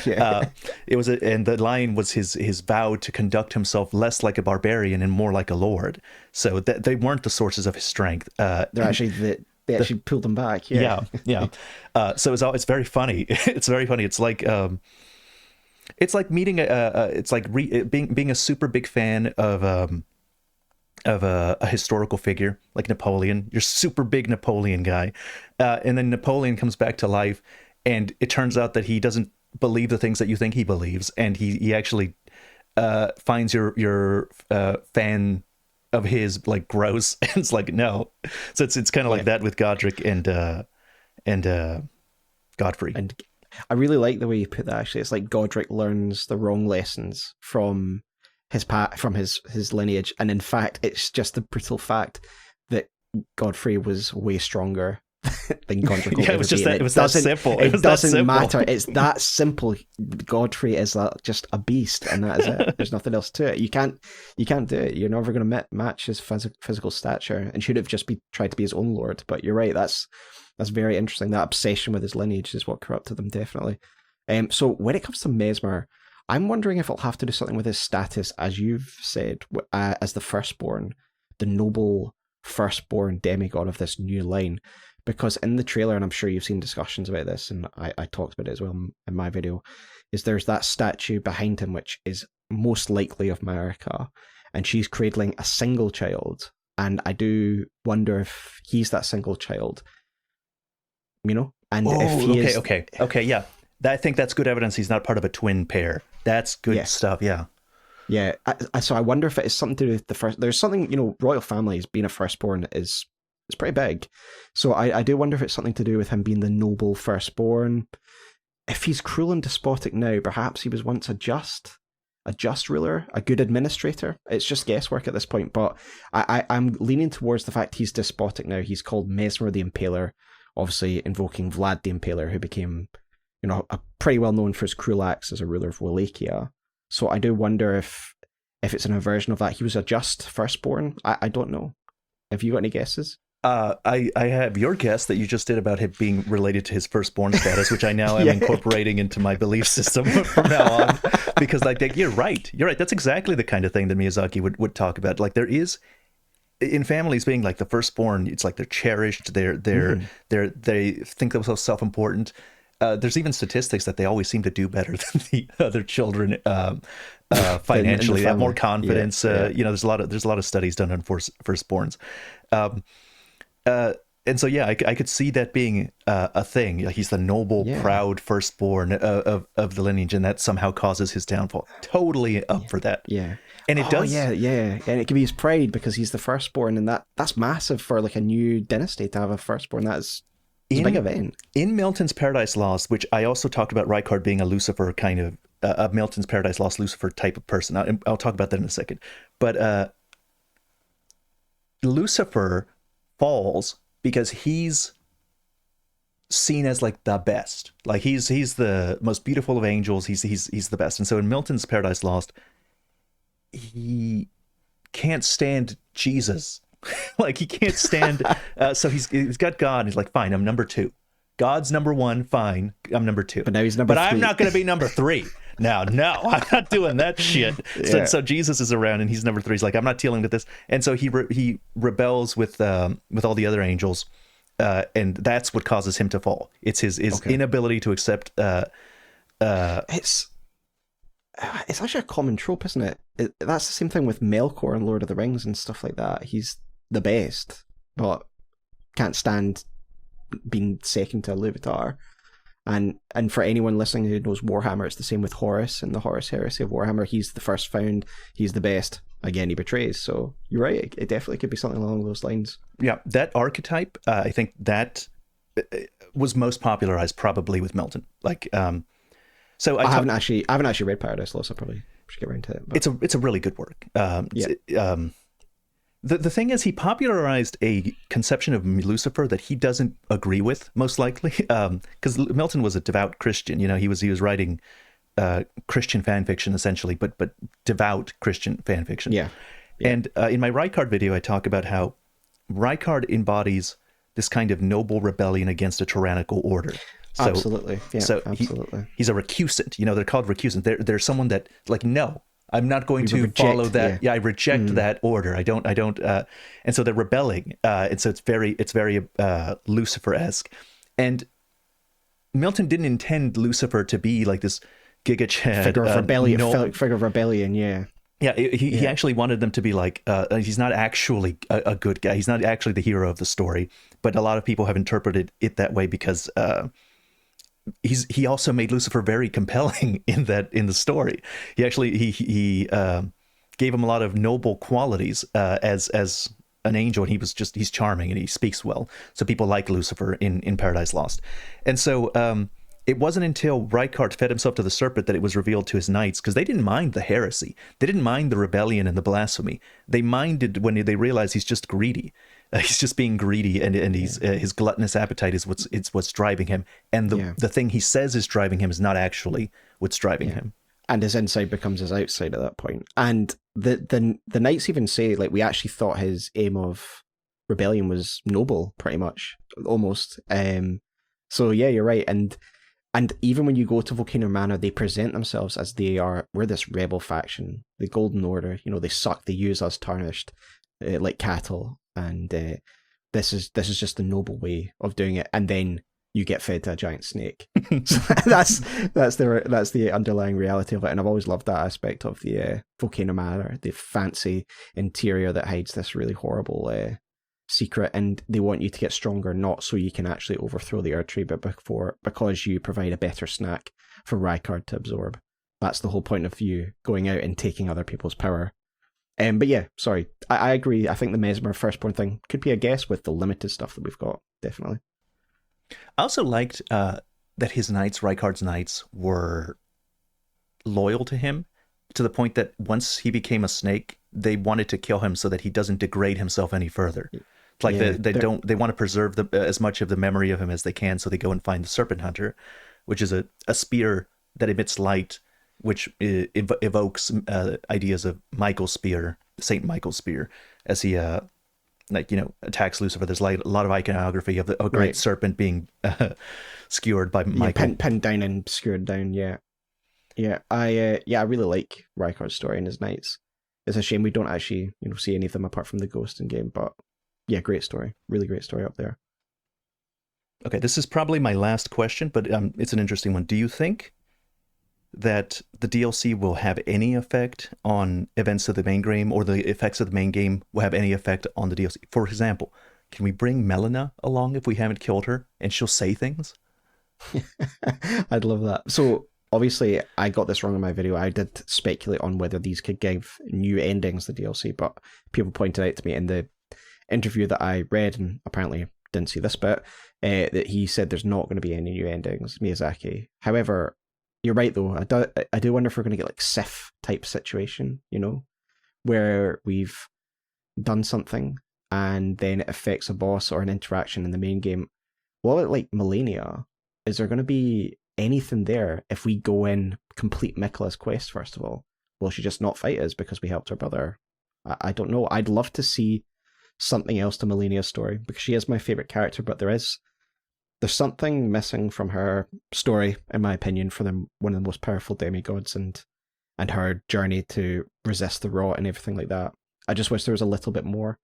Yeah. And the lion was his vow to conduct himself less like a barbarian and more like a lord. So that they weren't the sources of his strength. They actually pulled them back. Yeah. So it's very funny. It's very funny. It's like meeting being a super big fan of a historical figure like Napoleon. You're super big Napoleon guy, and then Napoleon comes back to life, and it turns out that he doesn't believe the things that you think he believes, and he actually finds your fan of his like gross, and it's like no. So it's kind of like that with Godric and Godfrey. And I really like the way you put that. Actually, it's like Godric learns the wrong lessons from his lineage, and in fact, it's just the brutal fact that Godfrey was way stronger than Godric. Yeah, it was just that. It was that simple. It doesn't matter. It's that simple. Godfrey is just a beast, and that is it. There's nothing else to it. You can't do it. You're never going to match his physical stature, and should have just tried to be his own lord. But you're right. That's very interesting. That obsession with his lineage is what corrupted him, definitely. So when it comes to Messmer, I'm wondering if it'll have to do something with his status, as you've said, as the firstborn, the noble firstborn demigod of this new line. Because in the trailer, and I'm sure you've seen discussions about this, and I talked about it as well in my video, is there's that statue behind him, which is most likely of Marika, and she's cradling a single child. And I do wonder if he's that single child, you know? And if he is... Okay, yeah. I think that's good evidence he's not part of a twin pair. That's good stuff, yeah. Yeah, so I wonder if it is something to do with the first... There's something, you know, royal families, being a firstborn is pretty big. So I do wonder if it's something to do with him being the noble firstborn. If he's cruel and despotic now, perhaps he was once a just ruler, a good administrator. It's just guesswork at this point, but I'm leaning towards the fact he's despotic now. He's called Messmer the Impaler, obviously invoking Vlad the Impaler, who became, you know, a pretty well known for his cruel acts as a ruler of Wallachia. So I do wonder if it's an inversion of that. He was a just firstborn. I don't know. Have you got any guesses? I have your guess that you just did about him being related to his firstborn status, which I now am incorporating into my belief system from now on. Because like you're right. That's exactly the kind of thing that Miyazaki would talk about. Like there is in families being like the firstborn, it's like they're cherished. They think themselves self-important. There's even statistics that they always seem to do better than the other children financially. They have more confidence. You know, there's a lot of studies done on firstborns. And so, yeah, I could see that being a thing. Like he's the noble, proud firstborn of the lineage, and that somehow causes his downfall. Totally up for that. Yeah. And it does. Yeah. And it can be his pride because he's the firstborn, and that's massive for like a new dynasty to have a firstborn. It's a big event. In Milton's Paradise Lost, which I also talked about Rykard being a Lucifer kind of, a Milton's Paradise Lost Lucifer type of person. I'll talk about that in a second. But Lucifer falls because he's seen as like the best. Like he's the most beautiful of angels. He's the best. And so in Milton's Paradise Lost, he can't stand Jesus. Like he can't stand. So he's got God. And he's like, fine, I'm number 2. God's number 1. Fine, I'm number 2. But now he's number 3. But I'm not going to be number 3. No, I'm not doing that shit. So Jesus is around and he's number 3. He's like, I'm not dealing with this. And so he rebels with all the other angels, and that's what causes him to fall. It's his inability to accept. It's actually a common trope, isn't it? That's the same thing with Melkor and Lord of the Rings and stuff like that. He's the best, but can't stand being second to Iluvatar. And for anyone listening who knows Warhammer, it's the same with Horus and the Horus Heresy of Warhammer. He's the first found, he's the best. Again, he betrays. So you're right, it definitely could be something along those lines. Yeah, that archetype, I think that was most popularized probably with Milton. Like, so I haven't actually read Paradise Lost. I probably should get around to it. But... It's a really good work. The thing is, he popularized a conception of Lucifer that he doesn't agree with, most likely, because Milton was a devout Christian. You know, he was writing Christian fan fiction essentially, but devout Christian fan fiction. Yeah. And in my Rykard video, I talk about how Rykard embodies this kind of noble rebellion against a tyrannical order. So, absolutely. Yeah. So absolutely. He's a recusant. You know, they're called recusant. They're someone that like no. I'm not going to follow that. Yeah, I reject that order. I don't. And so they're rebelling. And so it's very Lucifer-esque. And Milton didn't intend Lucifer to be like this Giga Chad figure of rebellion. Yeah. Yeah. He actually wanted them to be like. He's not actually a good guy. He's not actually the hero of the story. But a lot of people have interpreted it that way because he also made Lucifer very compelling in the story. He actually he gave him a lot of noble qualities as an angel, and he's charming and he speaks well, so people like Lucifer in Paradise Lost. And so it wasn't until Rykard fed himself to the serpent that it was revealed to his knights, because they didn't mind the heresy, they didn't mind the rebellion and the blasphemy. They minded when they realized he's just greedy. He's just being greedy, and he's his gluttonous appetite is what's driving him, and the thing he says is driving him is not actually what's driving him. And his inside becomes his outside at that point. And the knights even say, like, we actually thought his aim of rebellion was noble, pretty much, almost. So yeah, you're right. And even when you go to Volcano Manor, they present themselves as we're this rebel faction, the Golden Order. You know, they use us tarnished like cattle, and this is just the noble way of doing it. And then you get fed to a giant snake. So that's the underlying reality of it. And I've always loved that aspect of the Volcano Manor, the fancy interior that hides this really horrible secret, and they want you to get stronger, not so you can actually overthrow the Erdtree, but because you provide a better snack for Rykard to absorb. That's the whole point of you going out and taking other people's power. But yeah, sorry, I agree. I think the Messmer Firstborn thing could be a guess with the limited stuff that we've got, definitely. I also liked that his knights, Rykard's knights, were loyal to him, to the point that once he became a snake, they wanted to kill him so that he doesn't degrade himself any further. It's like they want to preserve as much of the memory of him as they can, so they go and find the Serpent Hunter, which is a spear that emits light, which evokes ideas of Michael's spear, Saint Michael's spear, as he attacks Lucifer. There's a lot of iconography of a great serpent being skewered by Michael, pinned down and skewered down. I really like Rykard's story and his knights. It's a shame we don't actually see any of them apart from the ghost in game, but yeah, great story, really great story up there. Okay, this is probably my last question, but it's an interesting one. Do you think that the DLC will have any effect on events of the main game, or the effects of the main game will have any effect on the DLC? For example, can we bring Melina along if we haven't killed her, and she'll say things? I'd love that. So obviously I got this wrong in my video. I did speculate on whether these could give new endings to the DLC, but people pointed out to me in the interview that I read, and apparently didn't see this bit, that he said there's not going to be any new endings, Miyazaki. However, you're right though. I do wonder if we're going to get like Sif type situation, where we've done something and then it affects a boss or an interaction in the main game. Well, like Malenia, is there going to be anything there if we go in complete Miquella's quest first of all? Will she just not fight us because we helped her brother? I don't know. I'd love to see something else to Malenia's story, because she is my favorite character, but there's something missing from her story, in my opinion, for one of the most powerful demigods, and her journey to resist the rot and everything like that. I just wish there was a little bit more.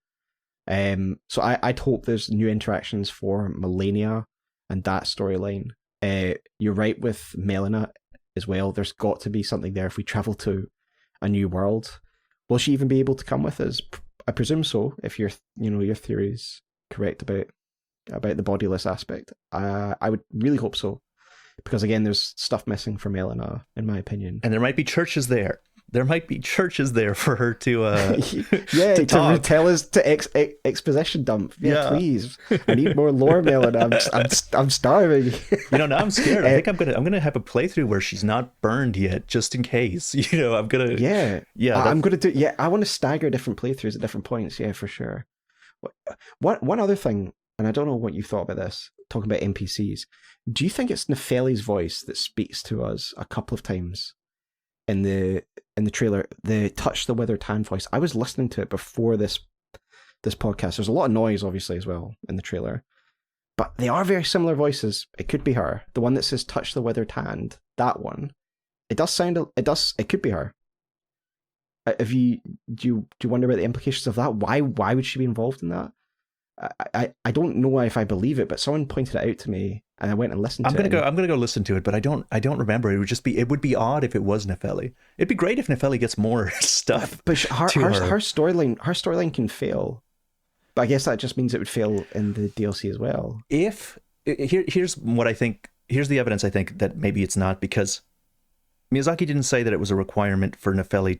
So I'd hope there's new interactions for Malenia and that storyline. You're right with Melina as well. There's got to be something there if we travel to a new world. Will she even be able to come with us? I presume so, if your theory is correct about the bodiless aspect. I would really hope so, because again, there's stuff missing from Melina, in my opinion. And there might be churches there. There might be churches there for her to to tell us to exposition dump. Yeah, please. I need more lore, Melina. I'm starving. Now I'm scared. I think I'm gonna have a playthrough where she's not burned yet, just in case. I'm gonna. I'm gonna do. Yeah, I want to stagger different playthroughs at different points. Yeah, for sure. One other thing, and I don't know what you thought about this. Talking about NPCs, do you think it's Nefeli's voice that speaks to us a couple of times in the trailer? The touch the withered hand voice. I was listening to it before this podcast. There's a lot of noise, obviously, as well in the trailer, but they are very similar voices. It could be her. The one that says "touch the withered hand." That one. It does sound. It could be her. Do you wonder about the implications of that? Why would she be involved in that? I don't know if I believe it, but someone pointed it out to me, and I went and listened to it. I'm gonna go listen to it, but I don't remember. It would be odd if it was Nefeli. It'd be great if Nefeli gets more stuff. But her storyline can fail. But I guess that just means it would fail in the DLC as well. Here's what I think here's the evidence, I think, that maybe it's not, because Miyazaki didn't say that it was a requirement for Nefeli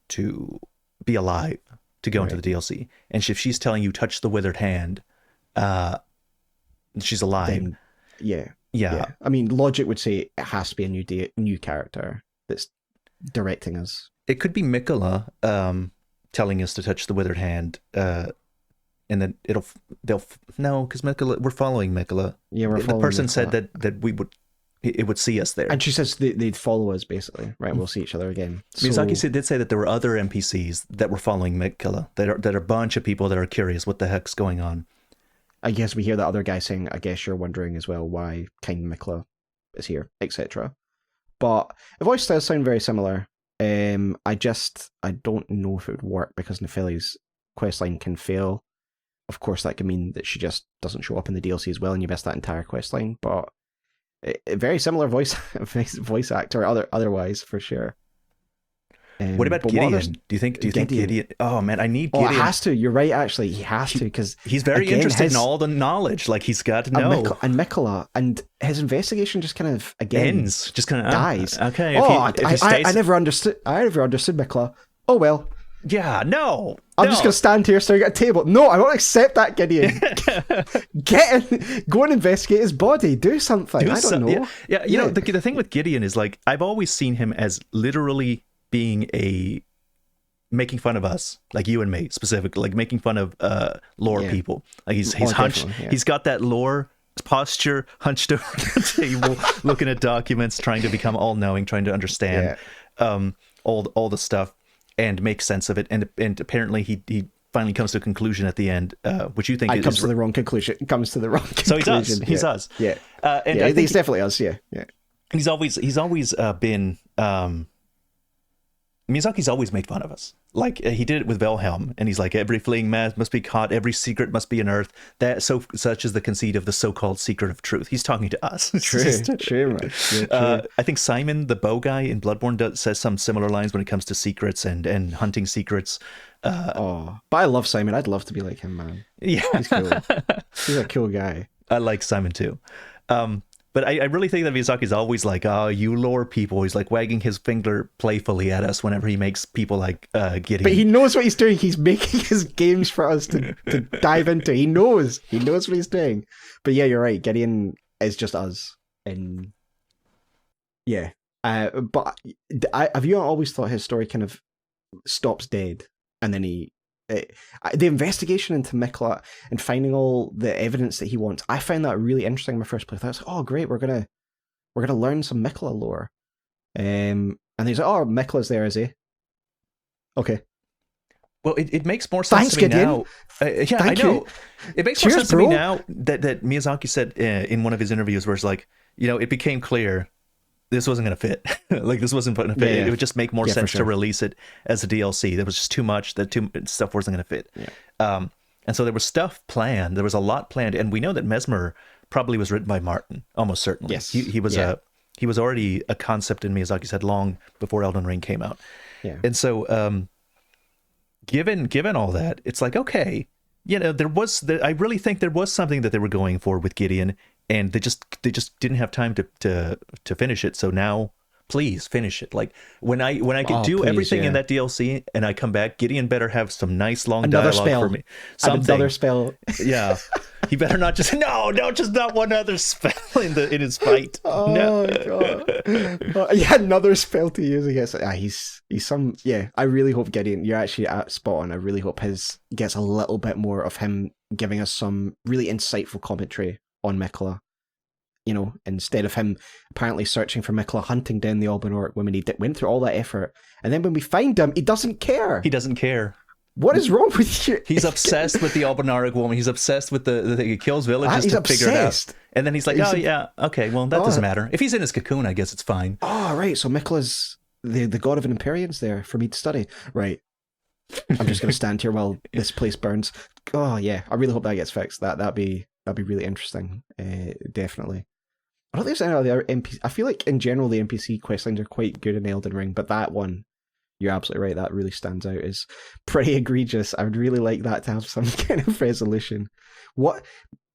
to be alive to go into the DLC. And if she's telling you touch the withered hand, she's alive. Then, yeah. I mean, logic would say it has to be a new character that's directing us. It could be Mikola telling us to touch the withered hand, and then no, because Mikola, we're following Mikola. Yeah, we're following the person Mikola. said that it would see us there, and she says they'd follow us, basically, right? We'll see each other again. Miyazaki did say that there were other NPCs that were following Mikola, that are a bunch of people that are curious what the heck's going on. I guess we hear that other guy saying, I guess you're wondering as well why Kind Mikola is here, etc. But the voice does sound very similar. I don't know if it would work, because Nefeli's questline can fail. Of course, that could mean that she just doesn't show up in the DLC as well, and you miss that entire questline. But a very similar voice actor, otherwise, for sure. What about Gideon? Do you think Gideon? Oh man, I need Gideon. Oh, it has to. You're right. Actually, he has to, because he's very interested in all the knowledge. Like, he's got to know. And Mikola, and his investigation just kind of ends, just kind of dies. Okay. I never understood. Mikola. Oh well. Yeah. No. I'm just gonna stand here staring at a table. No, I won't accept that, Gideon. Go and investigate his body. Do something. I don't know. Yeah. You know, the thing with Gideon is, like, I've always seen him as literally being making fun of us, like you and me specifically, like making fun of lore people. Like he's hunched, he's got that lore posture, hunched over the table, looking at documents, trying to become all-knowing, trying to understand all the stuff and make sense of it. And apparently he finally comes to a conclusion at the end, which you think comes to the wrong conclusion. Comes to the wrong conclusion. So he does. He does. Yeah. And I think he's definitely us. Yeah. Yeah. He's always been. Miyazaki's always made fun of us. Like, he did it with Wilhelm, and he's like, every fleeing man must be caught, every secret must be unearthed. Such is the conceit of the so-called secret of truth. He's talking to us. True, man. Yeah, true. I think Simon, the bow guy in Bloodborne, says some similar lines when it comes to secrets and hunting secrets. But I love Simon. I'd love to be like him, man. Yeah. He's cool. He's a cool guy. I like Simon too. But I really think that Miyazaki's always like, oh, you lore people. He's like wagging his finger playfully at us whenever he makes people like Gideon. But he knows what he's doing. He's making his games for us to dive into. He knows what he's doing. But yeah, you're right. Gideon is just us. And yeah. But have you always thought his story kind of stops dead? And then the investigation into Mikola and finding all the evidence that he wants, I found that really interesting in my first playthrough. I was like, oh great, we're gonna learn some Mikola lore. And he's like, oh, Mikola's there, is he? Okay. Well, it makes more sense to me now. I know. It makes more sense to me now that Miyazaki said in one of his interviews where it's like, you know, it became clear this wasn't going to fit. Like, this wasn't going to fit. Yeah. It would just make more sense to release it as a DLC. There was just too much. Stuff wasn't going to fit. Yeah. And so there was stuff planned. There was a lot planned. And we know that Messmer probably was written by Martin, almost certainly. Yes. He was already a concept in Miyazaki's head long before Elden Ring came out. Yeah. And so given all that, it's like, okay, you know, I really think there was something that they were going for with Gideon. And they just didn't have time to finish it. So now, please finish it. Like, when I could do everything in that DLC and I come back, Gideon better have some nice long dialogue for me. Another spell. Yeah, he better not just just not one other spell in his fight. Oh no. God! Yeah, another spell to use. I guess he's some. Yeah, I really hope Gideon. You're actually spot on. I really hope his gets a little bit more of him giving us some really insightful commentary on Mikola, you know, instead of him apparently searching for Mikola, hunting down the Albinauric woman. He went through all that effort, and then when we find him, he doesn't care. He doesn't care. What is wrong with you? He's obsessed with the Albinauric woman. He's obsessed with the thing. He kills villages to figure it out. And then he's like, okay, well, that doesn't matter. If he's in his cocoon, I guess it's fine. Oh, right, so Mikola's the god of an Empyrean's there for me to study. Right. I'm just going to stand here while this place burns. Oh, yeah, I really hope that gets fixed. That'd be really interesting, definitely. I don't think there's any other NPC. I feel like in general the NPC questlines are quite good in Elden Ring, but that one, you're absolutely right, that really stands out as pretty egregious. I would really like that to have some kind of resolution. What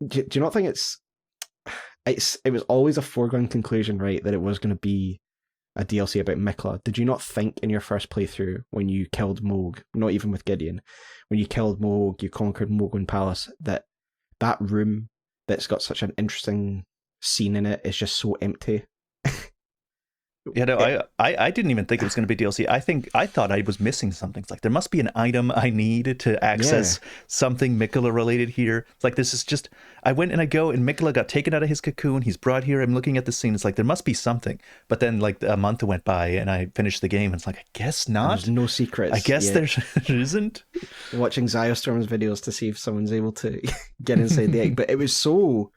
do you not think it's it was always a foregone conclusion, right, that it was going to be a DLC about Mikla. Did you not think in your first playthrough when you killed Moog, not even with Gideon, when you killed Moog, you conquered Mogwin Palace, that room that's got such an interesting scene in it is just so empty? Yeah, no, I didn't even think it was going to be DLC. I thought I was missing something. It's like there must be an item I need to access something Mikula related here. It's like this is just I went and I go and Mikula got taken out of his cocoon. He's brought here. I'm looking at the scene. It's like there must be something. But then like a month went by and I finished the game. And it's like I guess not. There's no secrets. I guess there isn't. Watching Ziostorm's videos to see if someone's able to get inside the egg, but it was so.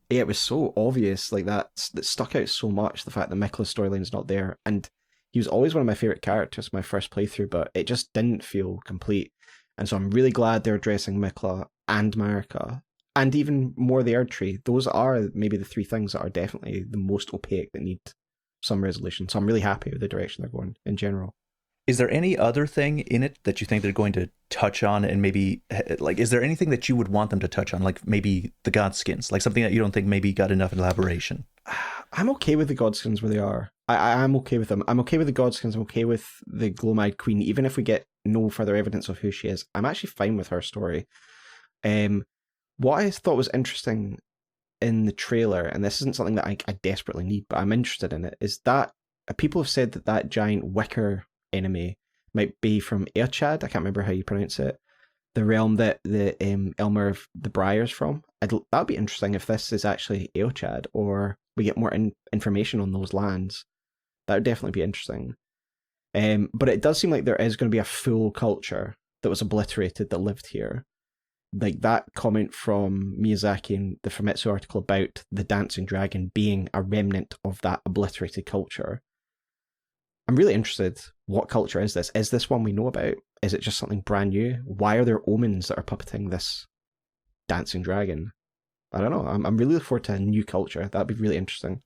Yeah, it was so obvious, like that stuck out so much, the fact that Mikla's storyline's not there. And he was always one of my favourite characters in my first playthrough, but it just didn't feel complete. And so I'm really glad they're addressing Mikla and Marika, and even more the Erdtree. Those are maybe the three things that are definitely the most opaque that need some resolution. So I'm really happy with the direction they're going in general. Is there any other thing in it that you think they're going to touch on, and maybe like is there anything that you would want them to touch on, like maybe the Godskins, like something that you don't think maybe got enough elaboration? I'm okay with the Godskins where they are. I'm okay with them. I'm okay with the Godskins. I'm okay with the Gloam-Eyed Queen, even if we get no further evidence of who she is. I'm actually fine with her story. What I thought was interesting in the trailer, and this isn't something that I desperately need, but I'm interested in it, is that people have said that giant wicker enemy might be from Eochad. I can't remember how you pronounce it. The realm that the Elmer of the Briar's from. That would be interesting if this is actually Eochad, or we get more information on those lands. That would definitely be interesting. But it does seem like there is going to be a full culture that was obliterated that lived here. Like that comment from Miyazaki in the Famitsu article about the dancing dragon being a remnant of that obliterated culture. I'm really interested. What culture is this? Is this one we know about? Is it just something brand new? Why are there omens that are puppeting this dancing dragon? I don't know. I'm really looking forward to a new culture. That'd be really interesting.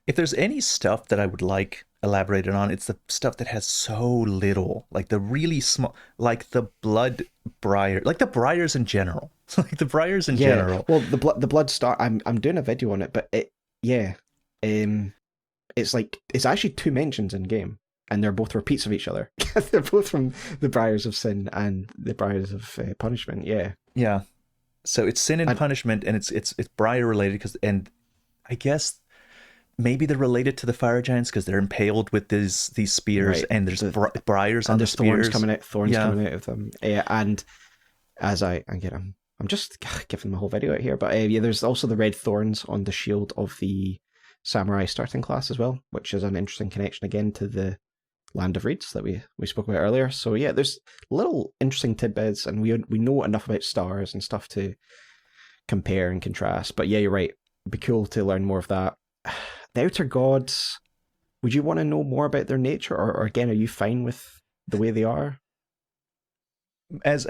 If there's any stuff that I would like elaborated on, it's the stuff that has so little, like the really small, like the blood briar, like the briars in general, like the briars in general. Well, the blood star. I'm doing a video on it, but it's like it's actually two mentions in game, and they're both repeats of each other. They're both from the Briars of Sin and the Briars of Punishment. Yeah. So it's sin and punishment, and it's briar related and I guess maybe they're related to the fire giants because they're impaled with these spears, right. And there's briars on the spears. Thorns coming out of them. And as I'm just giving the whole video out here, but there's also the red thorns on the shield of the samurai starting class as well, which is an interesting connection again to the Land of Reeds that we spoke about earlier. So yeah, there's little interesting tidbits, and we know enough about stars and stuff to compare and contrast. But yeah, you're right. It'd be cool to learn more of that. The Outer Gods, would you want to know more about their nature, or again, are you fine with the way they are? As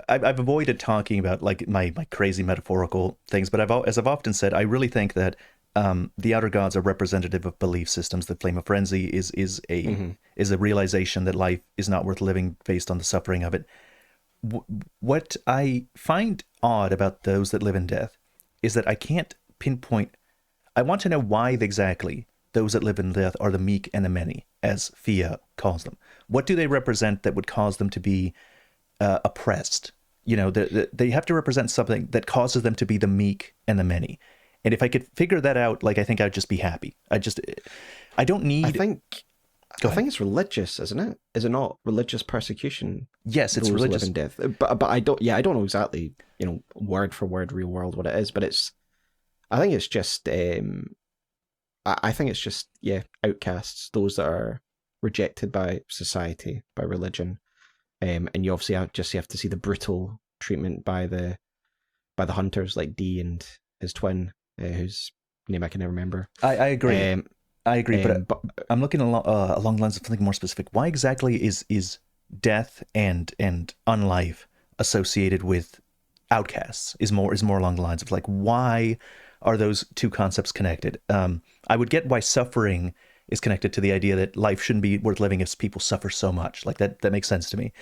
I've avoided talking about like my crazy metaphorical things, but as I've often said, I really think that the Outer Gods are representative of belief systems. The Flame of Frenzy is a realization that life is not worth living based on the suffering of it. What I find odd about those that live in death is that I can't pinpoint. I want to know why exactly those that live in death are the meek and the many, as Fia calls them. What do they represent that would cause them to be oppressed? You know, they have to represent something that causes them to be the meek and the many. And if I could figure that out, like, I think I'd just be happy. I don't need... I think it's religious, isn't it? Is it not religious persecution? Yes, it's religious. Live in death. But I don't know exactly, word for word, real world what it is, but I think it's just, outcasts, those that are rejected by society, by religion. And you obviously have to see the brutal treatment by the hunters like D and his twin, whose name I can never remember. I agree. But I'm looking along the lines of something more specific. Why exactly is death and unlife associated with outcasts? Is more along the lines of like, why are those two concepts connected? I would get why suffering is connected to the idea that life shouldn't be worth living if people suffer so much. Like that makes sense to me.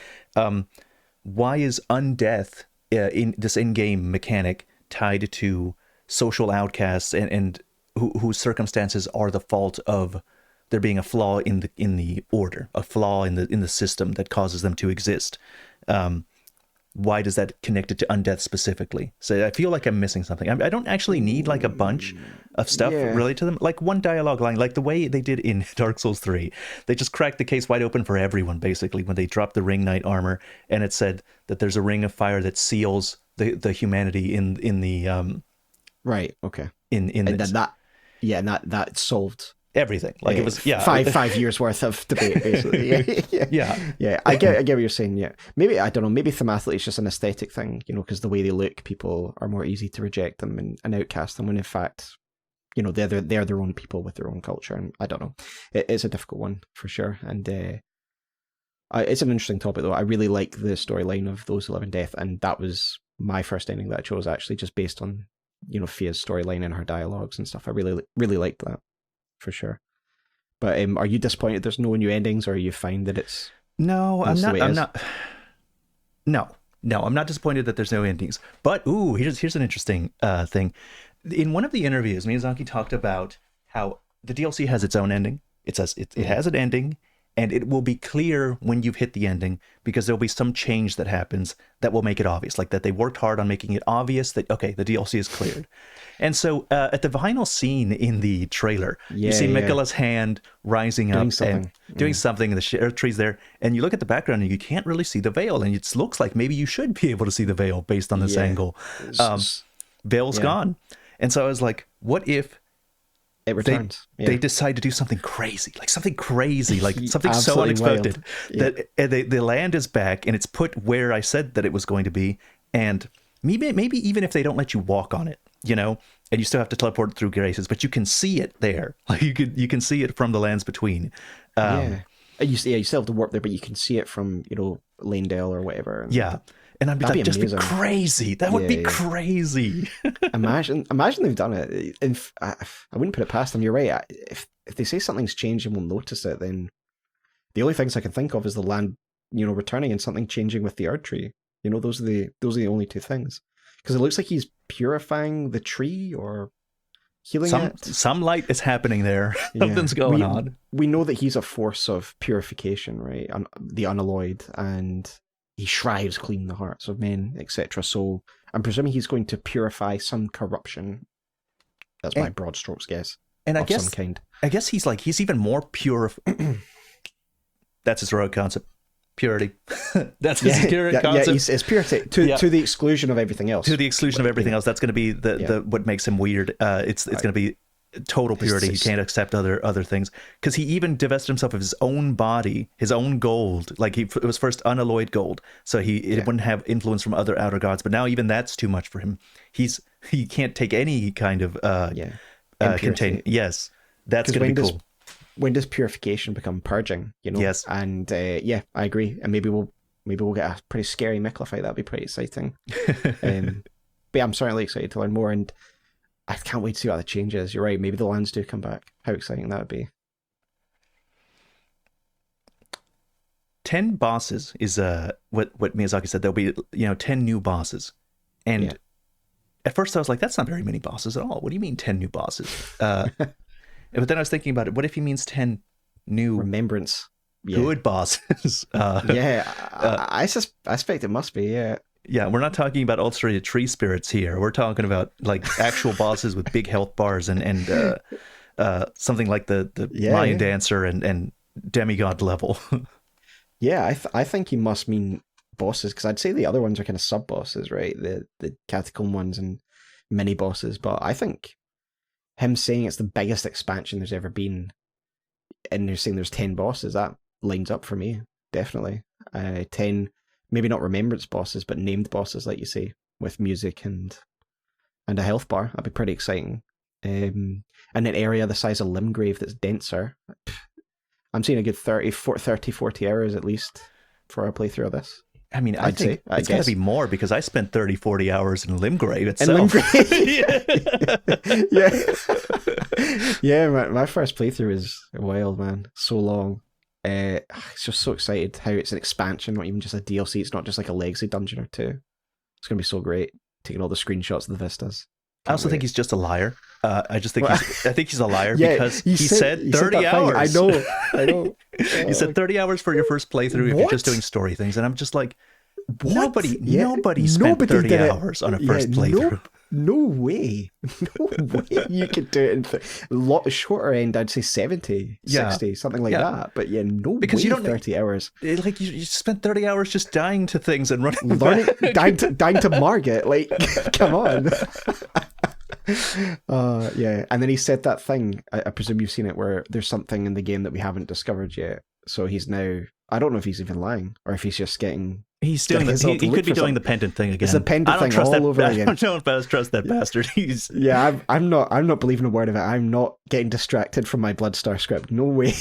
Why is undeath in this in-game mechanic tied to social outcasts and whose circumstances are the fault of there being a flaw in the order, a flaw in the system that causes them to exist. Why does that connect it to undeath specifically? So I feel like I'm missing something. I don't actually need like a bunch of stuff related to them. Like one dialogue line, like the way they did in Dark Souls 3. They just cracked the case wide open for everyone, basically, when they dropped the ring knight armor, and it said that there's a ring of fire that seals the humanity in the right, okay. In and then that solved everything. Like it was 5 years worth of debate, basically. Yeah. I get what you're saying. Yeah, maybe I don't know. Maybe thematically it's just an aesthetic thing, because the way they look, people are more easy to reject them and outcast them. When in fact, they're their own people with their own culture. And I don't know. It's a difficult one for sure. And it's an interesting topic though. I really like the storyline of Those Who Live in Death, and that was my first ending that I chose actually, just based on Fia's storyline and her dialogues and stuff. I really liked that. For sure. But are you disappointed there's no new endings, or you find that it's... No, I'm not. No, I'm not disappointed that there's no endings. But, here's an interesting thing. In one of the interviews, Miyazaki talked about how the DLC has its own ending. It says it has an ending, and it will be clear when you've hit the ending, because there'll be some change that happens that will make it obvious. Like that they worked hard on making it obvious that, okay, the DLC is cleared. And so at the final scene in the trailer, you see Miquella's hand rising up and doing something, and the tree's there, and you look at the background and you can't really see the veil, and it looks like maybe you should be able to see the veil based on this angle. Veil's gone. And so I was like, what if it returns? They decide to do something crazy, like something so unexpected that the land is back and it's put where I said that it was going to be, and maybe even if they don't let you walk on it, and you still have to teleport through graces, but you can see it there. Like you can see it from the lands between. You still have to warp there, but you can see it from Lanedale or whatever. And I'd be just be crazy. That would be crazy. Imagine they've done it. I wouldn't put it past them. You're right. If they say something's changed and we'll notice it, then the only things I can think of is the land, returning, and something changing with the Erd Tree. Those are the only two things. Because it looks like he's purifying the tree or healing it. Some light is happening there. Something's going on. We know that he's a force of purification, right? The unalloyed, and he shrives clean the hearts of men, etc. So I'm presuming he's going to purify some corruption. That's my broad strokes guess. And of some kind. I guess he's even more pure. That's his road concept. Purity. That's his concept. Yeah, it's purity to the exclusion of everything else. To the exclusion of everything else. That's going to be the what makes him weird. It's going to be total purity. He can't accept other things, because he even divested himself of his own body, his own gold. Like it was first unalloyed gold, so it wouldn't have influence from other outer gods. But now even that's too much for him. He can't take any kind of contain. Yes, that's going to be cool. When does purification become purging? Yes, and I agree. And maybe we'll get a pretty scary Miquella fight. That'd be pretty exciting. But I'm certainly excited to learn more, and I can't wait to see what the change is. You're right. Maybe the lands do come back. How exciting that would be. 10 bosses is what Miyazaki said. There'll be 10 new bosses, and at first I was like, that's not very many bosses at all. What do you mean 10 new bosses? But then I was thinking about it. What if he means 10 new remembrance good bosses? I suspect it must be. Yeah, we're not talking about ulcerated tree spirits here. We're talking about like actual bosses with big health bars and something like the Lion Dancer and Demigod level. I think he must mean bosses, because I'd say the other ones are kind of sub bosses, right? The catacomb ones and mini bosses. But I think him saying it's the biggest expansion there's ever been, and they're saying there's 10 bosses, that lines up for me, definitely. 10, maybe not remembrance bosses, but named bosses, like you say, with music and a health bar. That'd be pretty exciting. And an area the size of Limgrave that's denser. I'm seeing a good 30, 40 hours at least for a playthrough of this. I mean, I think it's got to be more, because I spent 30, 40 hours in Limgrave itself. My first playthrough is wild, man. So long. It's just so excited how it's an expansion, not even just a DLC. It's not just like a legacy dungeon or two. It's going to be so great, taking all the screenshots of the vistas. I also think he's just a liar. I think he's a liar Yeah, because he said 30 hours. I know. He said 30 hours for your first playthrough if you're just doing story things, and I'm just like, nobody spent 30 hours on a first playthrough. No way. No way you could do it in a lot shorter end. I'd say 70, 60, something like that. But yeah, no because way you don't 30 hours. Like you spent 30 hours just dying to things and running dying to Margit. Like, come on. Yeah, and then he said that thing, I presume you've seen it, where there's something in the game that we haven't discovered yet. So he's now, I don't know if he's even lying or if he's just getting... He's doing this. He could be doing the pendant thing again. It's a pendant thing all over again. I don't trust that bastard. Yeah, I'm not believing a word of it. I'm not getting distracted from my Bloodstar script. No way.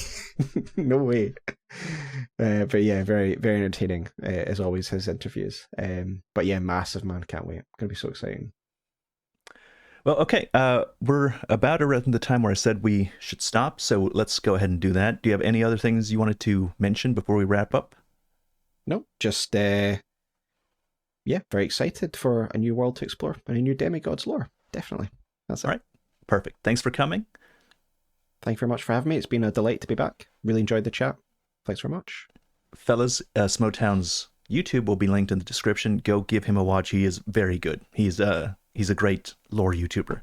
No way. But yeah, very, very entertaining, as always, his interviews. But yeah, massive, man. Can't wait. It's going to be so exciting. Well, okay. We're about around the time where I said we should stop, so let's go ahead and do that. Do you have any other things you wanted to mention before we wrap up? No, just, very excited for a new world to explore and a new Demigod's lore. Definitely. That's it. All right. Perfect. Thanks for coming. Thank you very much for having me. It's been a delight to be back. Really enjoyed the chat. Thanks very much. Fellas, SmoughTown's YouTube will be linked in the description. Go give him a watch. He is very good. He's a great lore YouTuber.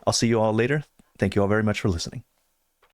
I'll see you all later. Thank you all very much for listening.